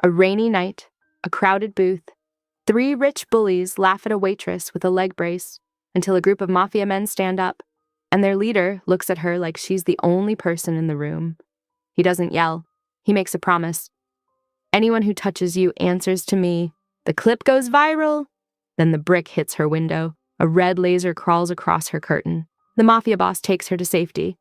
A rainy night, a crowded booth. 3 rich bullies laugh at a waitress with a leg brace until a group of Mafia men stand up, and their leader looks at her like she's the only person in the room. He doesn't yell. He makes a promise. Anyone who touches you answers to me. The clip goes viral. Then the brick hits her window. A red laser crawls across her curtain. The Mafia boss takes her to safety.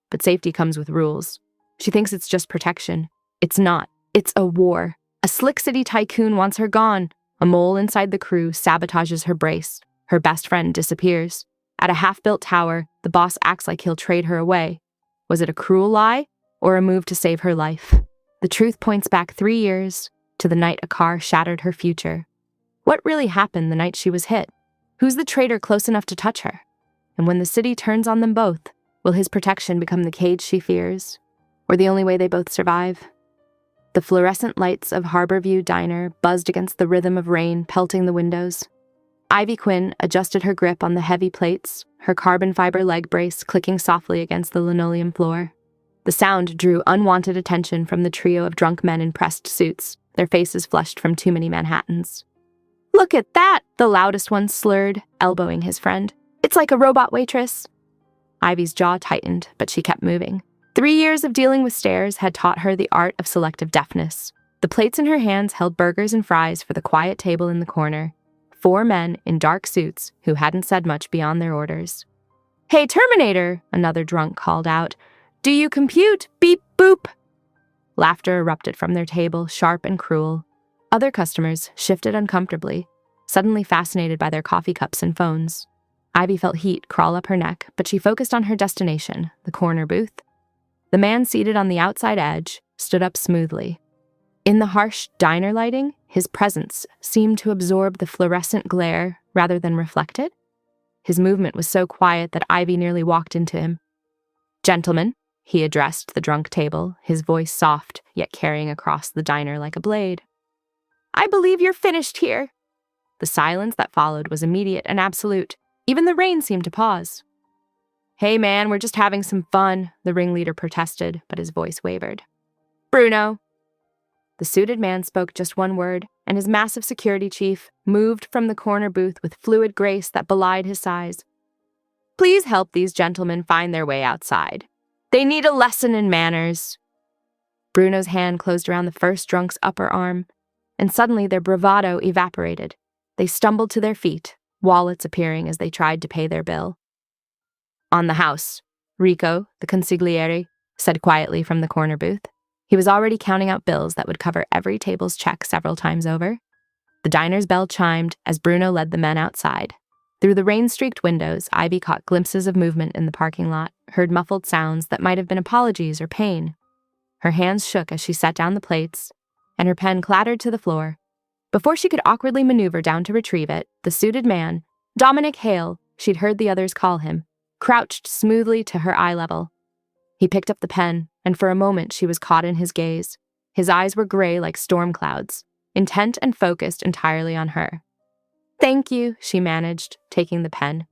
But safety comes with rules. She thinks it's just protection. It's not. It's a war. A slick city tycoon wants her gone. A mole inside the crew sabotages her brace. Her best friend disappears. At a half-built tower, the boss acts like he'll trade her away. Was it a cruel lie or a move to save her life? The truth points back 3 years to the night a car shattered her future. What really happened the night she was hit? Who's the traitor close enough to touch her? And when the city turns on them both, will his protection become the cage she fears? Or the only way they both survive? The fluorescent lights of Harborview Diner buzzed against the rhythm of rain pelting the windows. Ivy Quinn adjusted her grip on the heavy plates, her carbon fiber leg brace clicking softly against the linoleum floor. The sound drew unwanted attention from the trio of drunk men in pressed suits, their faces flushed from too many Manhattans. "Look at that!" the loudest one slurred, elbowing his friend. "It's like a robot waitress." Ivy's jaw tightened, but she kept moving. 3 years of dealing with stares had taught her the art of selective deafness. The plates in her hands held burgers and fries for the quiet table in the corner. 4 men in dark suits who hadn't said much beyond their orders. "Hey, Terminator!" another drunk called out. "Do you compute? Beep boop!" Laughter erupted from their table, sharp and cruel. Other customers shifted uncomfortably, suddenly fascinated by their coffee cups and phones. Ivy felt heat crawl up her neck, but she focused on her destination, the corner booth. The man seated on the outside edge stood up smoothly. In the harsh diner lighting, his presence seemed to absorb the fluorescent glare rather than reflect it. His movement was so quiet that Ivy nearly walked into him. "Gentlemen," he addressed the drunk table, his voice soft, yet carrying across the diner like a blade. "I believe you're finished here." The silence that followed was immediate and absolute. Even the rain seemed to pause. "Hey man, we're just having some fun," the ringleader protested, but his voice wavered. "Bruno." The suited man spoke just one word, and his massive security chief moved from the corner booth with fluid grace that belied his size. "Please help these gentlemen find their way outside. They need a lesson in manners." Bruno's hand closed around the first drunk's upper arm, and suddenly their bravado evaporated. They stumbled to their feet, wallets appearing as they tried to pay their bill. "On the house," Rico, the consigliere, said quietly from the corner booth. He was already counting out bills that would cover every table's check several times over. The diner's bell chimed as Bruno led the men outside. Through the rain-streaked windows, Ivy caught glimpses of movement in the parking lot, heard muffled sounds that might have been apologies or pain. Her hands shook as she set down the plates, and her pen clattered to the floor. Before she could awkwardly maneuver down to retrieve it, the suited man, Dominic Hale, she'd heard the others call him, crouched smoothly to her eye level. He picked up the pen, and for a moment she was caught in his gaze. His eyes were gray like storm clouds, intent and focused entirely on her. "Thank you," she managed, taking the pen.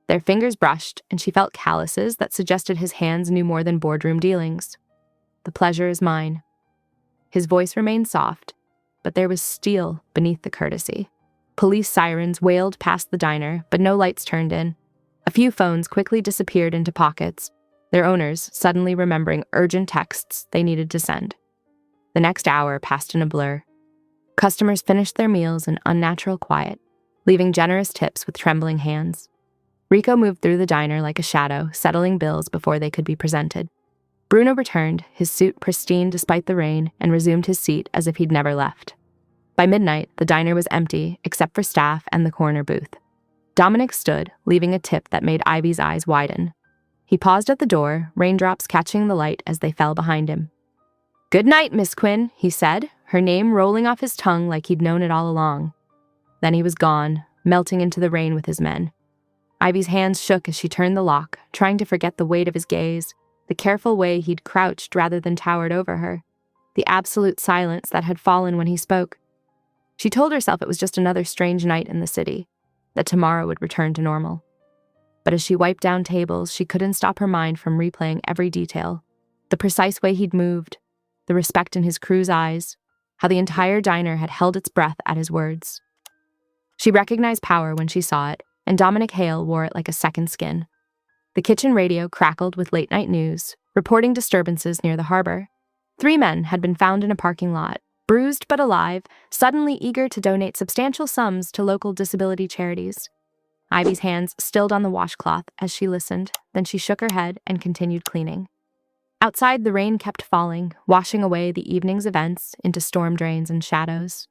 Their fingers brushed, and she felt calluses that suggested his hands knew more than boardroom dealings. "The pleasure is mine." His voice remained soft, but there was steel beneath the courtesy. Police sirens wailed past the diner, but no lights turned in. A few phones quickly disappeared into pockets, their owners suddenly remembering urgent texts they needed to send. The next hour passed in a blur. Customers finished their meals in unnatural quiet, leaving generous tips with trembling hands. Rico moved through the diner like a shadow, settling bills before they could be presented. Bruno returned, his suit pristine despite the rain, and resumed his seat as if he'd never left. By midnight, the diner was empty, except for staff and the corner booth. Dominic stood, leaving a tip that made Ivy's eyes widen. He paused at the door, raindrops catching the light as they fell behind him. "Good night, Miss Quinn," he said, her name rolling off his tongue like he'd known it all along. Then he was gone, melting into the rain with his men. Ivy's hands shook as she turned the lock, trying to forget the weight of his gaze, the careful way he'd crouched rather than towered over her, the absolute silence that had fallen when he spoke. She told herself it was just another strange night in the city, that tomorrow would return to normal. But as she wiped down tables, she couldn't stop her mind from replaying every detail. The precise way he'd moved, the respect in his crew's eyes, how the entire diner had held its breath at his words. She recognized power when she saw it, and Dominic Hale wore it like a second skin. The kitchen radio crackled with late-night news, reporting disturbances near the harbor. 3 men had been found in a parking lot, bruised but alive, suddenly eager to donate substantial sums to local disability charities. Ivy's hands stilled on the washcloth as she listened, then she shook her head and continued cleaning. Outside, the rain kept falling, washing away the evening's events into storm drains and shadows.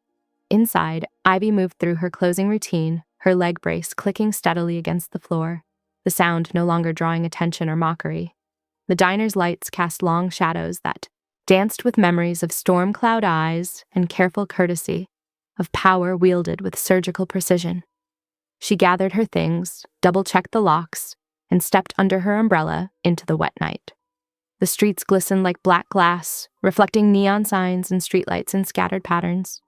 Inside, Ivy moved through her closing routine, her leg brace clicking steadily against the floor, the sound no longer drawing attention or mockery. The diner's lights cast long shadows that danced with memories of storm cloud eyes and careful courtesy, of power wielded with surgical precision. She gathered her things, double-checked the locks, and stepped under her umbrella into the wet night. The streets glistened like black glass, reflecting neon signs and streetlights in scattered patterns.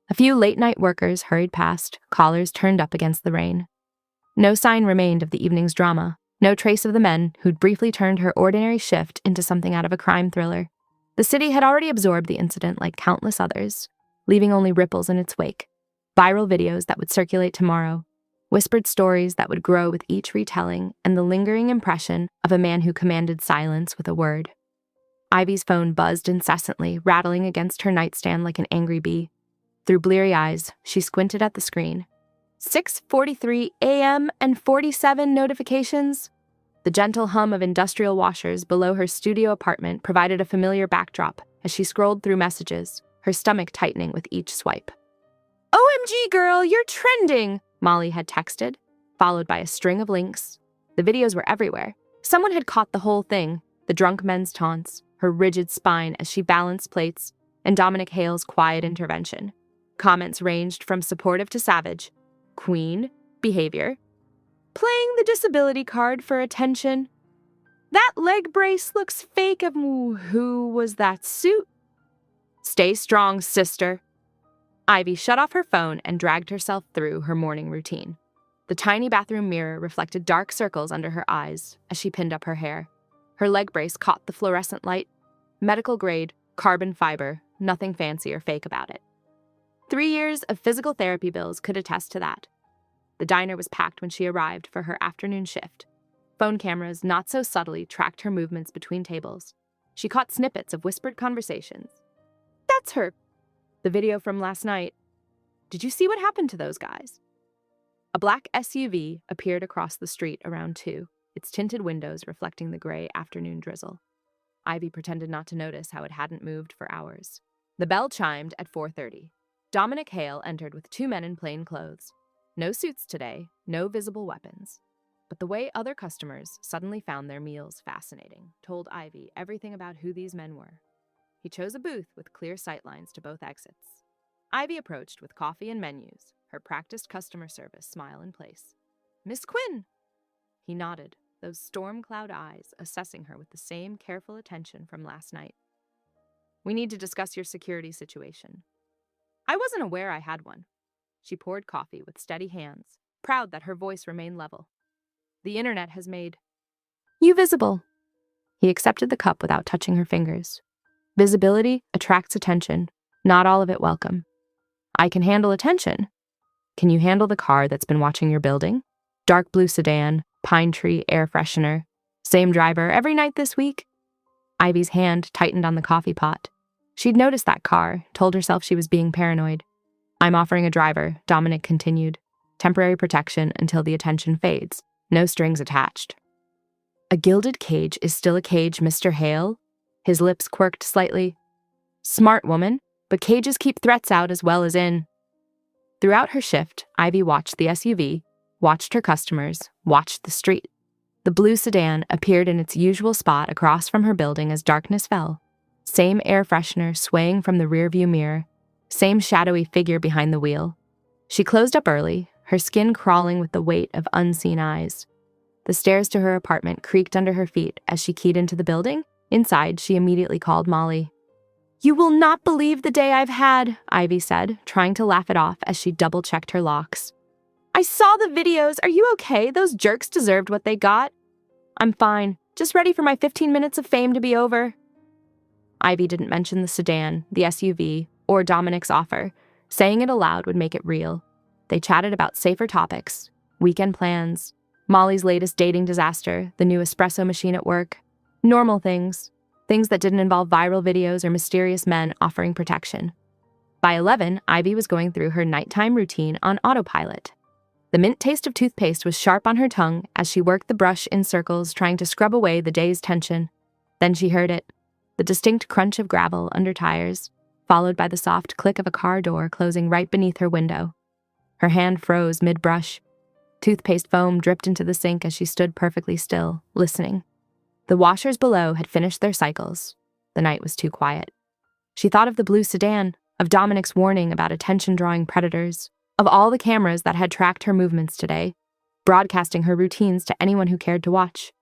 A few late-night workers hurried past, collars turned up against the rain. No sign remained of the evening's drama, no trace of the men who'd briefly turned her ordinary shift into something out of a crime thriller. The city had already absorbed the incident like countless others, leaving only ripples in its wake. Viral videos that would circulate tomorrow, whispered stories that would grow with each retelling, and the lingering impression of a man who commanded silence with a word. Ivy's phone buzzed incessantly, rattling against her nightstand like an angry bee. Through bleary eyes, she squinted at the screen. 6:43 a.m. and 47 notifications. The gentle hum of industrial washers below her studio apartment provided a familiar backdrop as she scrolled through messages, her stomach tightening with each swipe. "OMG, girl, you're trending!" Molly had texted, followed by a string of links. The videos were everywhere. Someone had caught the whole thing, the drunk men's taunts, her rigid spine as she balanced plates, and Dominic Hale's quiet intervention. Comments ranged from supportive to savage. Queen, behavior. Playing the disability card for attention. That leg brace looks fake. Who was that suit? Stay strong, sister. Ivy shut off her phone and dragged herself through her morning routine. The tiny bathroom mirror reflected dark circles under her eyes as she pinned up her hair. Her leg brace caught the fluorescent light. Medical grade, carbon fiber, nothing fancy or fake about it. 3 years of physical therapy bills could attest to that. The diner was packed when she arrived for her afternoon shift. Phone cameras not so subtly tracked her movements between tables. She caught snippets of whispered conversations. "That's her. The video from last night. Did you see what happened to those guys?" A black SUV appeared across the street around 2, its tinted windows reflecting the gray afternoon drizzle. Ivy pretended not to notice how it hadn't moved for hours. The bell chimed at 4:30. Dominic Hale entered with 2 men in plain clothes. No suits today, no visible weapons. But the way other customers suddenly found their meals fascinating told Ivy everything about who these men were. He chose a booth with clear sightlines to both exits. Ivy approached with coffee and menus, her practiced customer service smile in place. "Miss Quinn!" He nodded, those storm cloud eyes assessing her with the same careful attention from last night. "We need to discuss your security situation." "I wasn't aware I had one." She poured coffee with steady hands, proud that her voice remained level. "The internet has made you visible." He accepted the cup without touching her fingers. Visibility attracts attention, not all of it welcome. "I can handle attention. Can you handle the car that's been watching your building? Dark blue sedan, pine tree, air freshener. Same driver every night this week?" Ivy's hand tightened on the coffee pot. She'd noticed that car, told herself she was being paranoid. "I'm offering a driver," Dominic continued. "Temporary protection until the attention fades. No strings attached." "A gilded cage is still a cage, Mr. Hale?" His lips quirked slightly. "Smart woman, but cages keep threats out as well as in." Throughout her shift, Ivy watched the SUV, watched her customers, watched the street. The blue sedan appeared in its usual spot across from her building as darkness fell. Same air freshener swaying from the rearview mirror, same shadowy figure behind the wheel. She closed up early, her skin crawling with the weight of unseen eyes. The stairs to her apartment creaked under her feet as she keyed into the building. Inside, she immediately called Molly. "You will not believe the day I've had," Ivy said, trying to laugh it off as she double-checked her locks. "I saw the videos. Are you okay? Those jerks deserved what they got." "I'm fine. Just ready for my 15 minutes of fame to be over." Ivy didn't mention the sedan, the SUV, or Dominic's offer. Saying it aloud would make it real. They chatted about safer topics, weekend plans, Molly's latest dating disaster, the new espresso machine at work, normal things that didn't involve viral videos or mysterious men offering protection. By 11, Ivy was going through her nighttime routine on autopilot. The mint taste of toothpaste was sharp on her tongue as she worked the brush in circles, trying to scrub away the day's tension. Then she heard it, the distinct crunch of gravel under tires, followed by the soft click of a car door closing right beneath her window. Her hand froze mid-brush. Toothpaste foam dripped into the sink as she stood perfectly still, listening. The washers below had finished their cycles. The night was too quiet. She thought of the blue sedan, of Dominic's warning about attention-drawing predators, of all the cameras that had tracked her movements today, broadcasting her routines to anyone who cared to watch.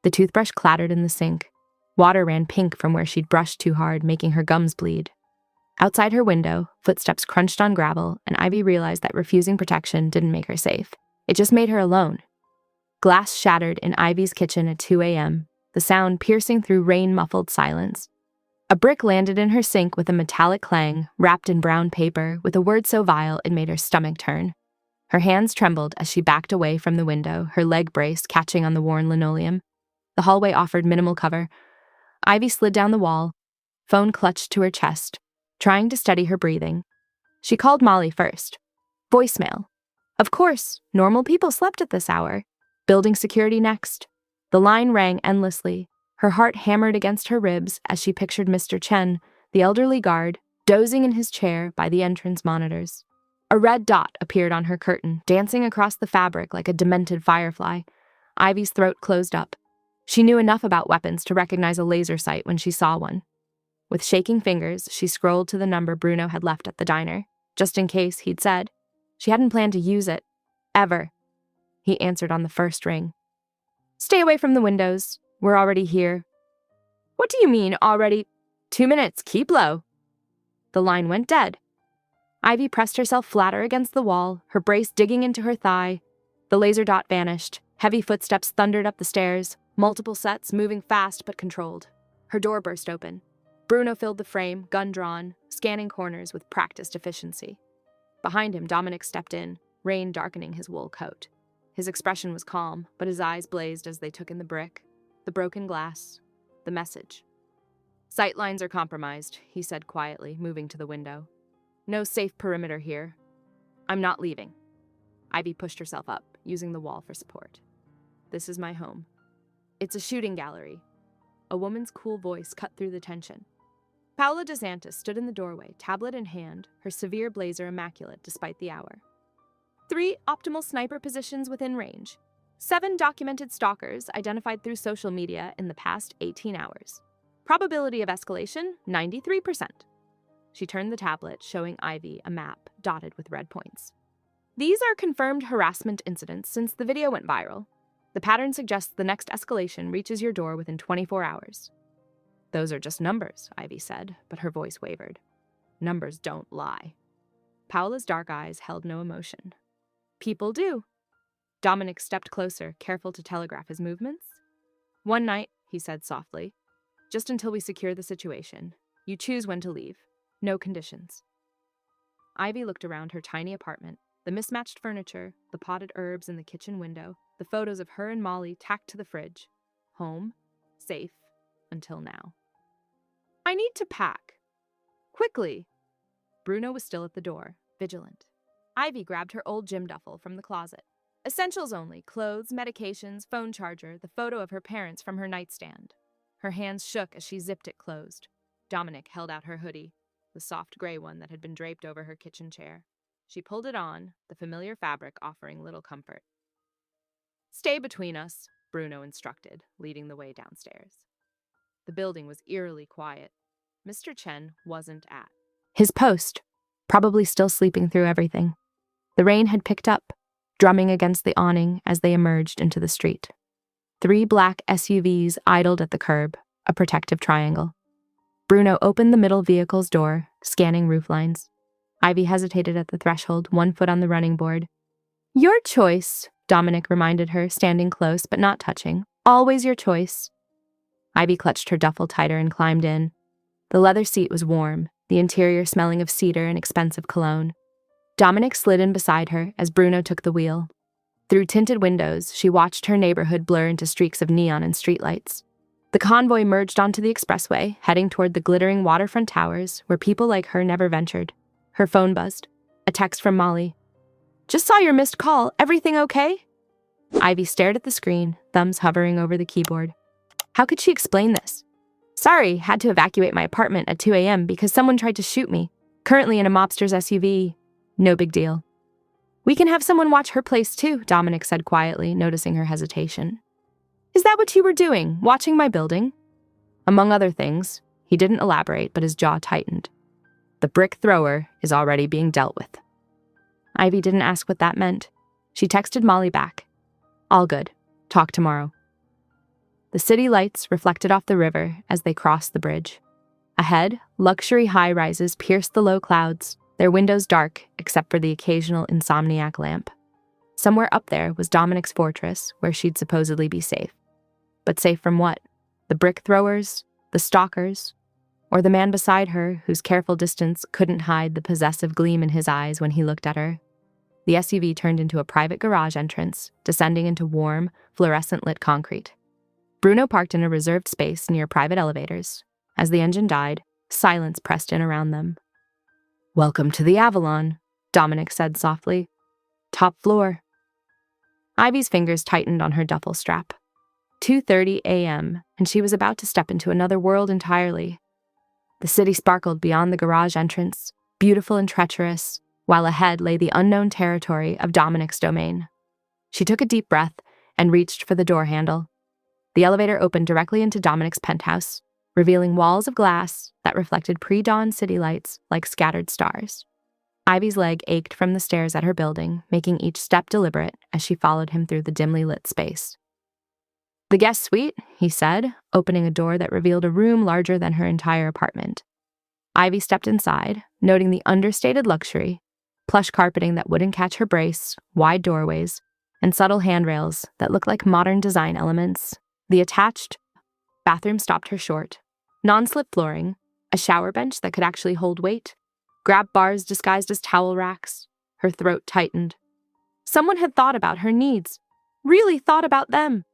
The toothbrush clattered in the sink. Water ran pink from where she'd brushed too hard, making her gums bleed. Outside her window, footsteps crunched on gravel, and Ivy realized that refusing protection didn't make her safe. It just made her alone. Glass shattered in Ivy's kitchen at 2 a.m., the sound piercing through rain-muffled silence. A brick landed in her sink with a metallic clang, wrapped in brown paper, with a word so vile it made her stomach turn. Her hands trembled as she backed away from the window, her leg brace catching on the worn linoleum. The hallway offered minimal cover. Ivy slid down the wall, phone clutched to her chest, trying to steady her breathing. She called Molly first. Voicemail. Of course, normal people slept at this hour. Building security next. The line rang endlessly. Her heart hammered against her ribs as she pictured Mr. Chen, the elderly guard, dozing in his chair by the entrance monitors. A red dot appeared on her curtain, dancing across the fabric like a demented firefly. Ivy's throat closed up. She knew enough about weapons to recognize a laser sight when she saw one. With shaking fingers, she scrolled to the number Bruno had left at the diner, just in case, he'd said. She hadn't planned to use it. Ever. He answered on the first ring. Stay away from the windows. We're already here. What do you mean, already? 2 minutes, keep low. The line went dead. Ivy pressed herself flatter against the wall, her brace digging into her thigh. The laser dot vanished. Heavy footsteps thundered up the stairs, multiple sets moving fast but controlled. Her door burst open. Bruno filled the frame, gun drawn, scanning corners with practiced efficiency. Behind him, Dominic stepped in, rain darkening his wool coat. His expression was calm, but his eyes blazed as they took in the brick, the broken glass, the message. Sight lines are compromised, he said quietly, moving to the window. No safe perimeter here. I'm not leaving. Ivy pushed herself up, using the wall for support. This is my home. It's a shooting gallery. A woman's cool voice cut through the tension. Paula DeSantis stood in the doorway, tablet in hand, her severe blazer immaculate despite the hour. 3 optimal sniper positions within range. 7 documented stalkers identified through social media in the past 18 hours. Probability of escalation, 93%. She turned the tablet, showing Ivy a map dotted with red points. These are confirmed harassment incidents since the video went viral. The pattern suggests the next escalation reaches your door within 24 hours. Those are just numbers, Ivy said, but her voice wavered. Numbers don't lie. Paola's dark eyes held no emotion. People do. Dominic stepped closer, careful to telegraph his movements. One night, he said softly, just until we secure the situation. You choose when to leave. No conditions. Ivy looked around her tiny apartment, the mismatched furniture, the potted herbs in the kitchen window, the photos of her and Molly tacked to the fridge. Home, safe, until now. I need to pack. Quickly. Bruno was still at the door, vigilant. Ivy grabbed her old gym duffel from the closet. Essentials only, clothes, medications, phone charger, the photo of her parents from her nightstand. Her hands shook as she zipped it closed. Dominic held out her hoodie, the soft gray one that had been draped over her kitchen chair. She pulled it on, the familiar fabric offering little comfort. Stay between us, Bruno instructed, leading the way downstairs. The building was eerily quiet. Mr. Chen wasn't at his post, probably still sleeping through everything. The rain had picked up, drumming against the awning as they emerged into the street. 3 black SUVs idled at the curb, a protective triangle. Bruno opened the middle vehicle's door, scanning rooflines. Ivy hesitated at the threshold, 1 foot on the running board. Your choice, Dominic reminded her, standing close but not touching. Always your choice. Ivy clutched her duffel tighter and climbed in. The leather seat was warm, the interior smelling of cedar and expensive cologne. Dominic slid in beside her as Bruno took the wheel. Through tinted windows, she watched her neighborhood blur into streaks of neon and streetlights. The convoy merged onto the expressway, heading toward the glittering waterfront towers where people like her never ventured. Her phone buzzed. A text from Molly. "Just saw your missed call. Everything okay?" Ivy stared at the screen, thumbs hovering over the keyboard. How could she explain this? "Sorry, had to evacuate my apartment at 2 a.m. because someone tried to shoot me. Currently in a mobster's SUV. No big deal." "We can have someone watch her place too," Dominic said quietly, noticing her hesitation. "Is that what you were doing, watching my building?" Among other things, he didn't elaborate, but his jaw tightened. The brick thrower is already being dealt with. Ivy didn't ask what that meant. She texted Molly back. "All good. Talk tomorrow." The city lights reflected off the river as they crossed the bridge. Ahead, luxury high-rises pierced the low clouds, their windows dark except for the occasional insomniac lamp. Somewhere up there was Dominic's fortress, where she'd supposedly be safe. But safe from what? The brick throwers? The stalkers? Or the man beside her, whose careful distance couldn't hide the possessive gleam in his eyes when he looked at her? The SUV turned into a private garage entrance, descending into warm, fluorescent-lit concrete. Bruno parked in a reserved space near private elevators. As the engine died, silence pressed in around them. "Welcome to the Avalon," Dominic said softly. "Top floor." Ivy's fingers tightened on her duffel strap. 2:30 a.m., and she was about to step into another world entirely. The city sparkled beyond the garage entrance, beautiful and treacherous, while ahead lay the unknown territory of Dominic's domain. She took a deep breath and reached for the door handle. The elevator opened directly into Dominic's penthouse, revealing walls of glass that reflected pre-dawn city lights like scattered stars. Ivy's leg ached from the stairs at her building, making each step deliberate as she followed him through the dimly lit space. "The guest suite," he said, opening a door that revealed a room larger than her entire apartment. Ivy stepped inside, noting the understated luxury, plush carpeting that wouldn't catch her brace, wide doorways, and subtle handrails that looked like modern design elements. The attached bathroom stopped her short. Non-slip flooring, a shower bench that could actually hold weight, grab bars disguised as towel racks. Her throat tightened. Someone had thought about her needs, really thought about them.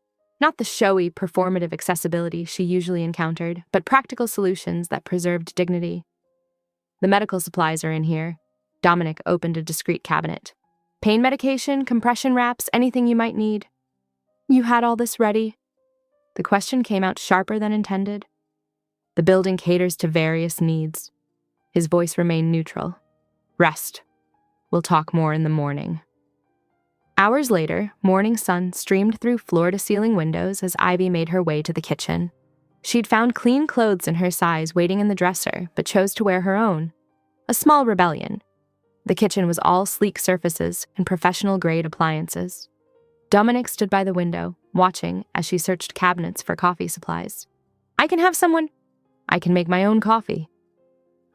Not the showy, performative accessibility she usually encountered, but practical solutions that preserved dignity. "The medical supplies are in here." Dominic opened a discreet cabinet. "Pain medication, compression wraps, anything you might need." "You had all this ready?" The question came out sharper than intended. "The building caters to various needs." His voice remained neutral. "Rest. We'll talk more in the morning." Hours later, morning sun streamed through floor-to-ceiling windows as Ivy made her way to the kitchen. She'd found clean clothes in her size waiting in the dresser, but chose to wear her own. A small rebellion. The kitchen was all sleek surfaces and professional-grade appliances. Dominic stood by the window, watching as she searched cabinets for coffee supplies. "I can have someone." "I can make my own coffee."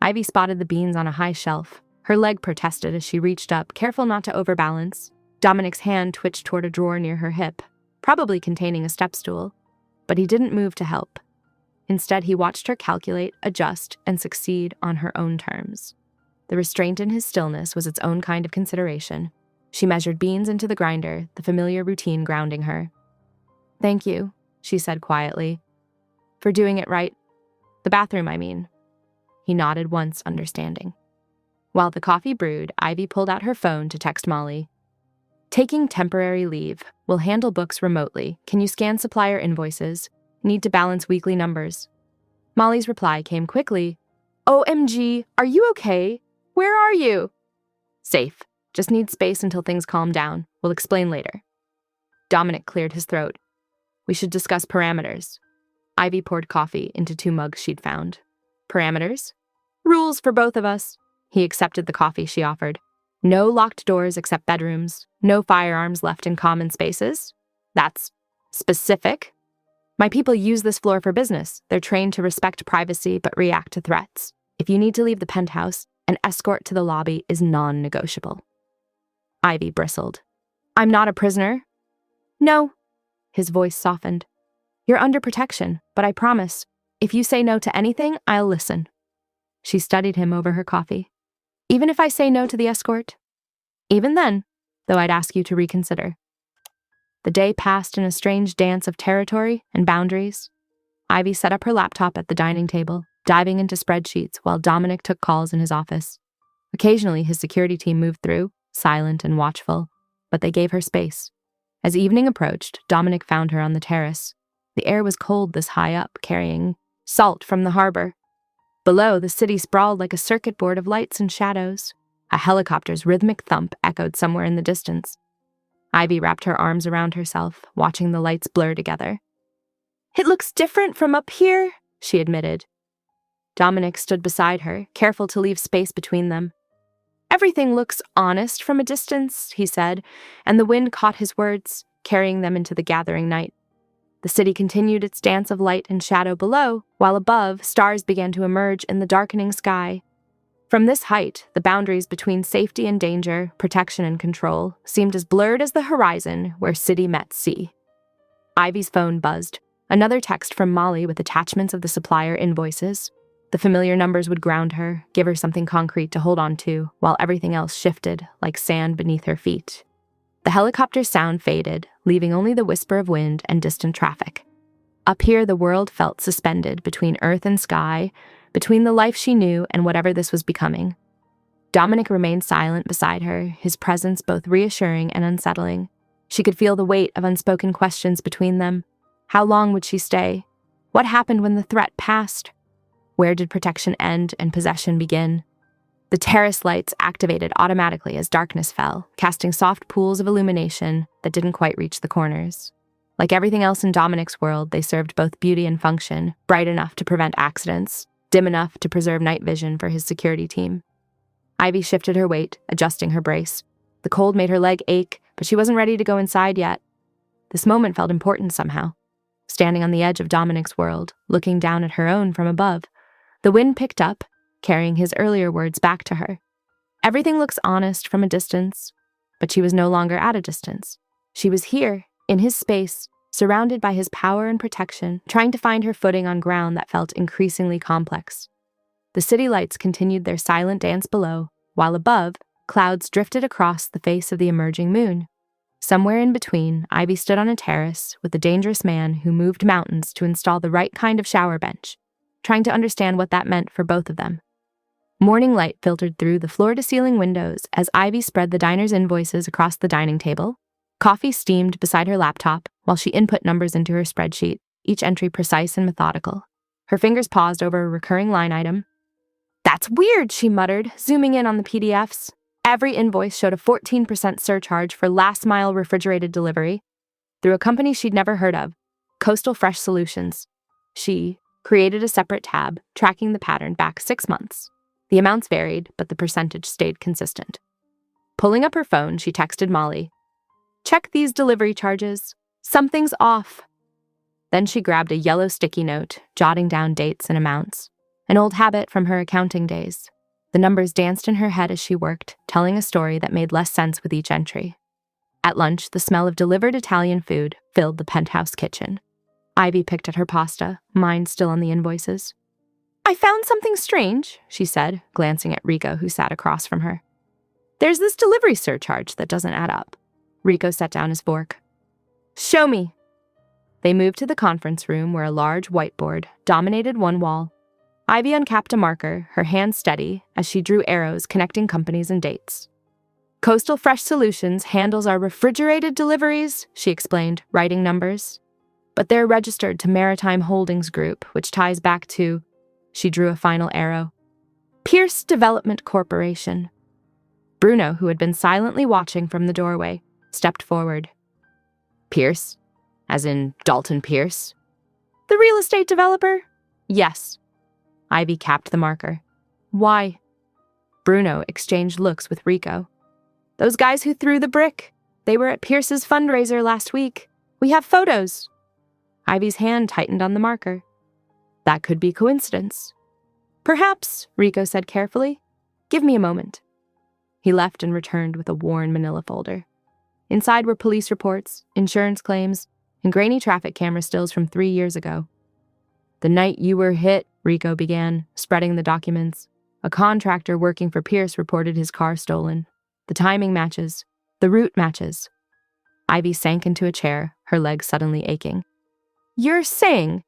Ivy spotted the beans on a high shelf. Her leg protested as she reached up, careful not to overbalance. Dominic's hand twitched toward a drawer near her hip, probably containing a step stool, but he didn't move to help. Instead, he watched her calculate, adjust, and succeed on her own terms. The restraint in his stillness was its own kind of consideration. She measured beans into the grinder, the familiar routine grounding her. "Thank you," she said quietly. "For doing it right. The bathroom, I mean." He nodded once, understanding. While the coffee brewed, Ivy pulled out her phone to text Molly. "Taking temporary leave. Will handle books remotely. Can you scan supplier invoices? Need to balance weekly numbers." Molly's reply came quickly. "OMG, are you okay? Where are you?" "Safe. Just need space until things calm down. We'll explain later." Dominic cleared his throat. "We should discuss parameters." Ivy poured coffee into 2 mugs she'd found. "Parameters?" "Rules for both of us." He accepted the coffee she offered. "No locked doors except bedrooms. No firearms left in common spaces." "That's specific." "My people use this floor for business. They're trained to respect privacy but react to threats. If you need to leave the penthouse, an escort to the lobby is non-negotiable." Ivy bristled. "I'm not a prisoner." "No." His voice softened. "You're under protection, but I promise, if you say no to anything, I'll listen." She studied him over her coffee. Even if I say no to the escort? Even then, though I'd ask you to reconsider. The day passed in a strange dance of territory and boundaries. Ivy set up her laptop at the dining table, diving into spreadsheets while Dominic took calls in his office. Occasionally, his security team moved through, silent and watchful, but they gave her space. As evening approached, Dominic found her on the terrace. The air was cold this high up, carrying salt from the harbor. Below, the city sprawled like a circuit board of lights and shadows. A helicopter's rhythmic thump echoed somewhere in the distance. Ivy wrapped her arms around herself, watching the lights blur together. "It looks different from up here," she admitted. Dominic stood beside her, careful to leave space between them. "Everything looks honest from a distance," he said, and the wind caught his words, carrying them into the gathering night. The city continued its dance of light and shadow below, while above, stars began to emerge in the darkening sky. From this height, the boundaries between safety and danger, protection and control, seemed as blurred as the horizon where city met sea. Ivy's phone buzzed. Another text from Molly with attachments of the supplier invoices. The familiar numbers would ground her, give her something concrete to hold on to, while everything else shifted like sand beneath her feet. The helicopter's sound faded, leaving only the whisper of wind and distant traffic. Up here, the world felt suspended between earth and sky, between the life she knew and whatever this was becoming. Dominic remained silent beside her, his presence both reassuring and unsettling. She could feel the weight of unspoken questions between them. How long would she stay? What happened when the threat passed? Where did protection end and possession begin? The terrace lights activated automatically as darkness fell, casting soft pools of illumination that didn't quite reach the corners. Like everything else in Dominic's world, they served both beauty and function, bright enough to prevent accidents, dim enough to preserve night vision for his security team. Ivy shifted her weight, adjusting her brace. The cold made her leg ache, but she wasn't ready to go inside yet. This moment felt important somehow. Standing on the edge of Dominic's world, looking down at her own from above, the wind picked up, carrying his earlier words back to her. Everything looks honest from a distance, but she was no longer at a distance. She was here, in his space, surrounded by his power and protection, trying to find her footing on ground that felt increasingly complex. The city lights continued their silent dance below, while above, clouds drifted across the face of the emerging moon. Somewhere in between, Ivy stood on a terrace with a dangerous man who moved mountains to install the right kind of shower bench, trying to understand what that meant for both of them. Morning light filtered through the floor-to-ceiling windows as Ivy spread the diner's invoices across the dining table. Coffee steamed beside her laptop while she input numbers into her spreadsheet, each entry precise and methodical. Her fingers paused over a recurring line item. "That's weird," she muttered, zooming in on the PDFs. Every invoice showed a 14% surcharge for last-mile refrigerated delivery through a company she'd never heard of, Coastal Fresh Solutions. She created a separate tab, tracking the pattern back 6 months. The amounts varied, but the percentage stayed consistent. Pulling up her phone, she texted Molly, "Check these delivery charges. Something's off." Then she grabbed a yellow sticky note, jotting down dates and amounts. An old habit from her accounting days. The numbers danced in her head as she worked, telling a story that made less sense with each entry. At lunch, the smell of delivered Italian food filled the penthouse kitchen. Ivy picked at her pasta, mind still on the invoices. "I found something strange," she said, glancing at Rico, who sat across from her. "There's this delivery surcharge that doesn't add up." Rico set down his fork. "Show me." They moved to the conference room where a large whiteboard dominated one wall. Ivy uncapped a marker, her hand steady, as she drew arrows connecting companies and dates. "Coastal Fresh Solutions handles our refrigerated deliveries," she explained, writing numbers. "But they're registered to Maritime Holdings Group, which ties back to," she drew a final arrow, "Pierce Development Corporation." Bruno, who had been silently watching from the doorway, stepped forward. "Pierce? As in Dalton Pierce?" "The real estate developer?" "Yes." Ivy capped the marker. "Why?" Bruno exchanged looks with Rico. "Those guys who threw the brick. They were at Pierce's fundraiser last week. We have photos." Ivy's hand tightened on the marker. "That could be coincidence." "Perhaps," Rico said carefully. "Give me a moment." He left and returned with a worn manila folder. Inside were police reports, insurance claims, and grainy traffic camera stills from 3 years ago. "The night you were hit," Rico began, spreading the documents. A contractor working for Pierce reported his car stolen. The timing matches. The route matches. Ivy sank into a chair, her legs suddenly aching. You're saying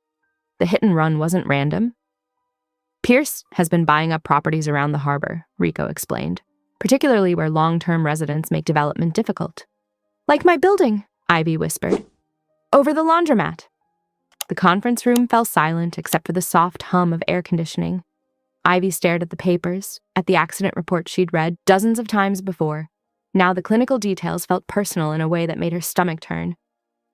the hit and run wasn't random? Pierce has been buying up properties around the harbor, Rico explained, particularly where long-term residents make development difficult. Like my building, Ivy whispered. Over the laundromat. The conference room fell silent except for the soft hum of air conditioning. Ivy stared at the papers, at the accident report she'd read dozens of times before. Now the clinical details felt personal in a way that made her stomach turn.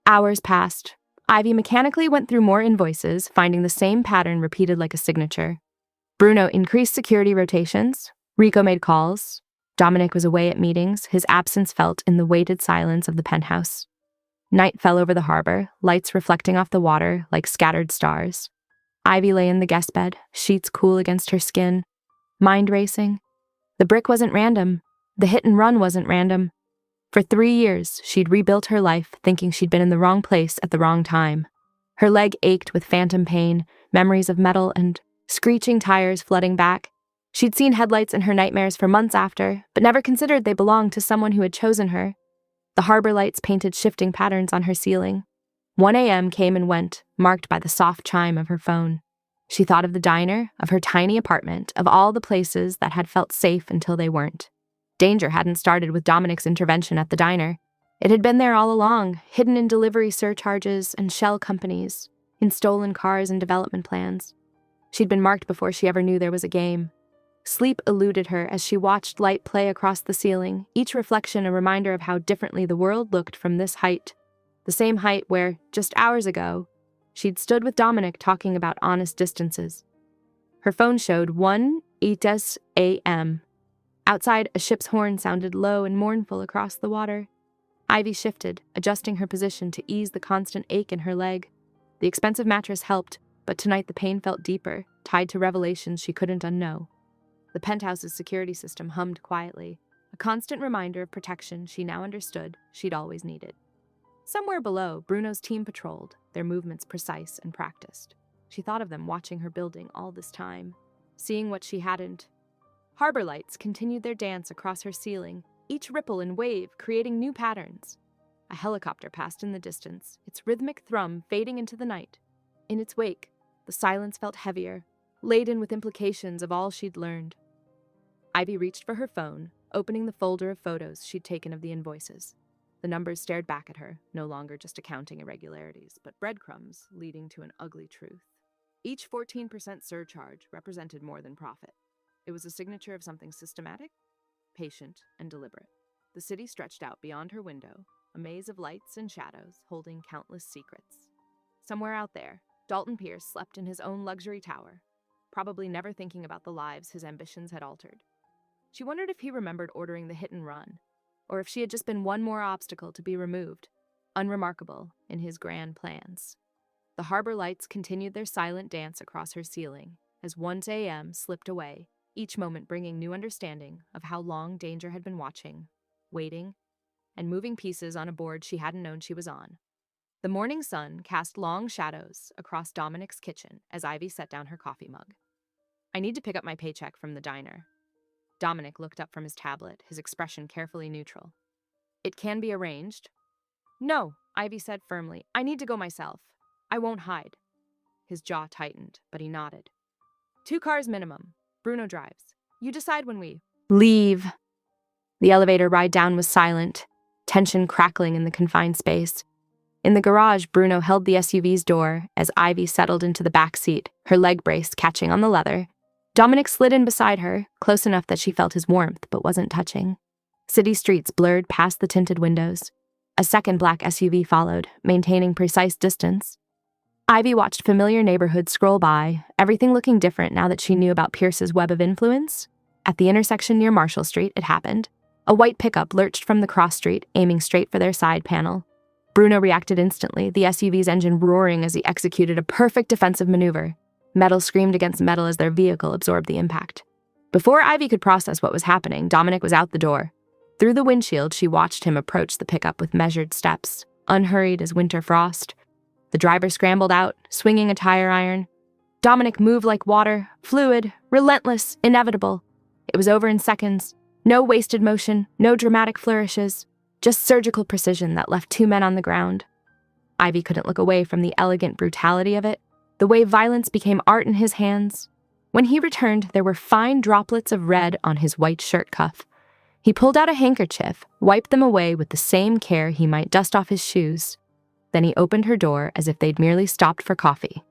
Hours passed. Ivy mechanically went through more invoices, finding the same pattern repeated like a signature. Bruno increased security rotations. Rico made calls. Dominic was away at meetings, his absence felt in the weighted silence of the penthouse. Night fell over the harbor, lights reflecting off the water like scattered stars. Ivy lay in the guest bed, sheets cool against her skin. Mind racing. The brick wasn't random. The hit and run wasn't random. For 3 years, she'd rebuilt her life thinking she'd been in the wrong place at the wrong time. Her leg ached with phantom pain, memories of metal and screeching tires flooding back. She'd seen headlights in her nightmares for months after, but never considered they belonged to someone who had chosen her. The harbor lights painted shifting patterns on her ceiling. 1 a.m. came and went, marked by the soft chime of her phone. She thought of the diner, of her tiny apartment, of all the places that had felt safe until they weren't. Danger hadn't started with Dominic's intervention at the diner. It had been there all along, hidden in delivery surcharges and shell companies, in stolen cars and development plans. She'd been marked before she ever knew there was a game. Sleep eluded her as she watched light play across the ceiling, each reflection a reminder of how differently the world looked from this height. The same height where, just hours ago, she'd stood with Dominic talking about honest distances. Her phone showed 1:08 a.m. Outside, a ship's horn sounded low and mournful across the water. Ivy shifted, adjusting her position to ease the constant ache in her leg. The expensive mattress helped, but tonight the pain felt deeper, tied to revelations she couldn't unknow. The penthouse's security system hummed quietly, a constant reminder of protection she now understood she'd always needed. Somewhere below, Bruno's team patrolled, their movements precise and practiced. She thought of them watching her building all this time, seeing what she hadn't. Harbor lights continued their dance across her ceiling, each ripple and wave creating new patterns. A helicopter passed in the distance, its rhythmic thrum fading into the night. In its wake, the silence felt heavier, laden with implications of all she'd learned. Ivy reached for her phone, opening the folder of photos she'd taken of the invoices. The numbers stared back at her, no longer just accounting irregularities, but breadcrumbs leading to an ugly truth. Each 14% surcharge represented more than profit. It was a signature of something systematic, patient, and deliberate. The city stretched out beyond her window, a maze of lights and shadows holding countless secrets. Somewhere out there, Dalton Pierce slept in his own luxury tower, probably never thinking about the lives his ambitions had altered. She wondered if he remembered ordering the hit and run, or if she had just been one more obstacle to be removed, unremarkable in his grand plans. The harbor lights continued their silent dance across her ceiling as 1 a.m. slipped away, each moment bringing new understanding of how long Danger had been watching, waiting, and moving pieces on a board she hadn't known she was on. The morning sun cast long shadows across Dominic's kitchen as Ivy set down her coffee mug. I need to pick up my paycheck from the diner. Dominic looked up from his tablet, his expression carefully neutral. It can be arranged. No, Ivy said firmly. I need to go myself. I won't hide. His jaw tightened, but he nodded. 2 cars minimum. Bruno drives. You decide when we leave. The elevator ride down was silent, tension crackling in the confined space. In the garage, Bruno held the SUV's door as Ivy settled into the back seat, her leg brace catching on the leather. Dominic slid in beside her, close enough that she felt his warmth but wasn't touching. City streets blurred past the tinted windows. A second black SUV followed, maintaining precise distance. Ivy watched familiar neighborhoods scroll by, everything looking different now that she knew about Pierce's web of influence. At the intersection near Marshall Street, it happened. A white pickup lurched from the cross street, aiming straight for their side panel. Bruno reacted instantly, the SUV's engine roaring as he executed a perfect defensive maneuver. Metal screamed against metal as their vehicle absorbed the impact. Before Ivy could process what was happening, Dominic was out the door. Through the windshield, she watched him approach the pickup with measured steps, unhurried as winter frost. The driver scrambled out, swinging a tire iron. Dominic moved like water, fluid, relentless, inevitable. It was over in seconds. No wasted motion, no dramatic flourishes, just surgical precision that left 2 men on the ground. Ivy couldn't look away from the elegant brutality of it, the way violence became art in his hands. When he returned, there were fine droplets of red on his white shirt cuff. He pulled out a handkerchief, wiped them away with the same care he might dust off his shoes. Then he opened her door as if they'd merely stopped for coffee.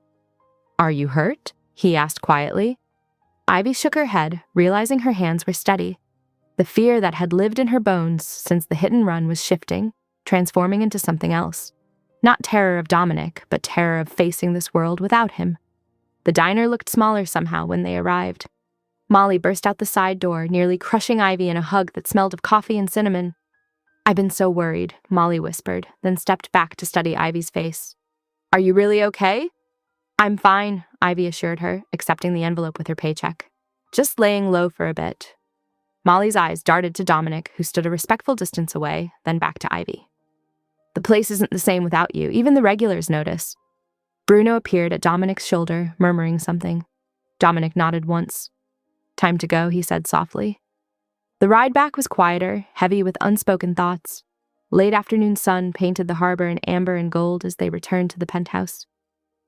"Are you hurt?" he asked quietly. Ivy shook her head, realizing her hands were steady. The fear that had lived in her bones since the hit and run was shifting, transforming into something else. Not terror of Dominic, but terror of facing this world without him. The diner looked smaller somehow when they arrived. Molly burst out the side door, nearly crushing Ivy in a hug that smelled of coffee and cinnamon. "I've been so worried," Molly whispered, then stepped back to study Ivy's face. "Are you really okay?" "I'm fine," Ivy assured her, accepting the envelope with her paycheck. "Just laying low for a bit." Molly's eyes darted to Dominic, who stood a respectful distance away, then back to Ivy. "The place isn't the same without you. Even the regulars notice." Bruno appeared at Dominic's shoulder, murmuring something. Dominic nodded once. "Time to go," he said softly. The ride back was quieter, heavy with unspoken thoughts. Late afternoon sun painted the harbor in amber and gold as they returned to the penthouse.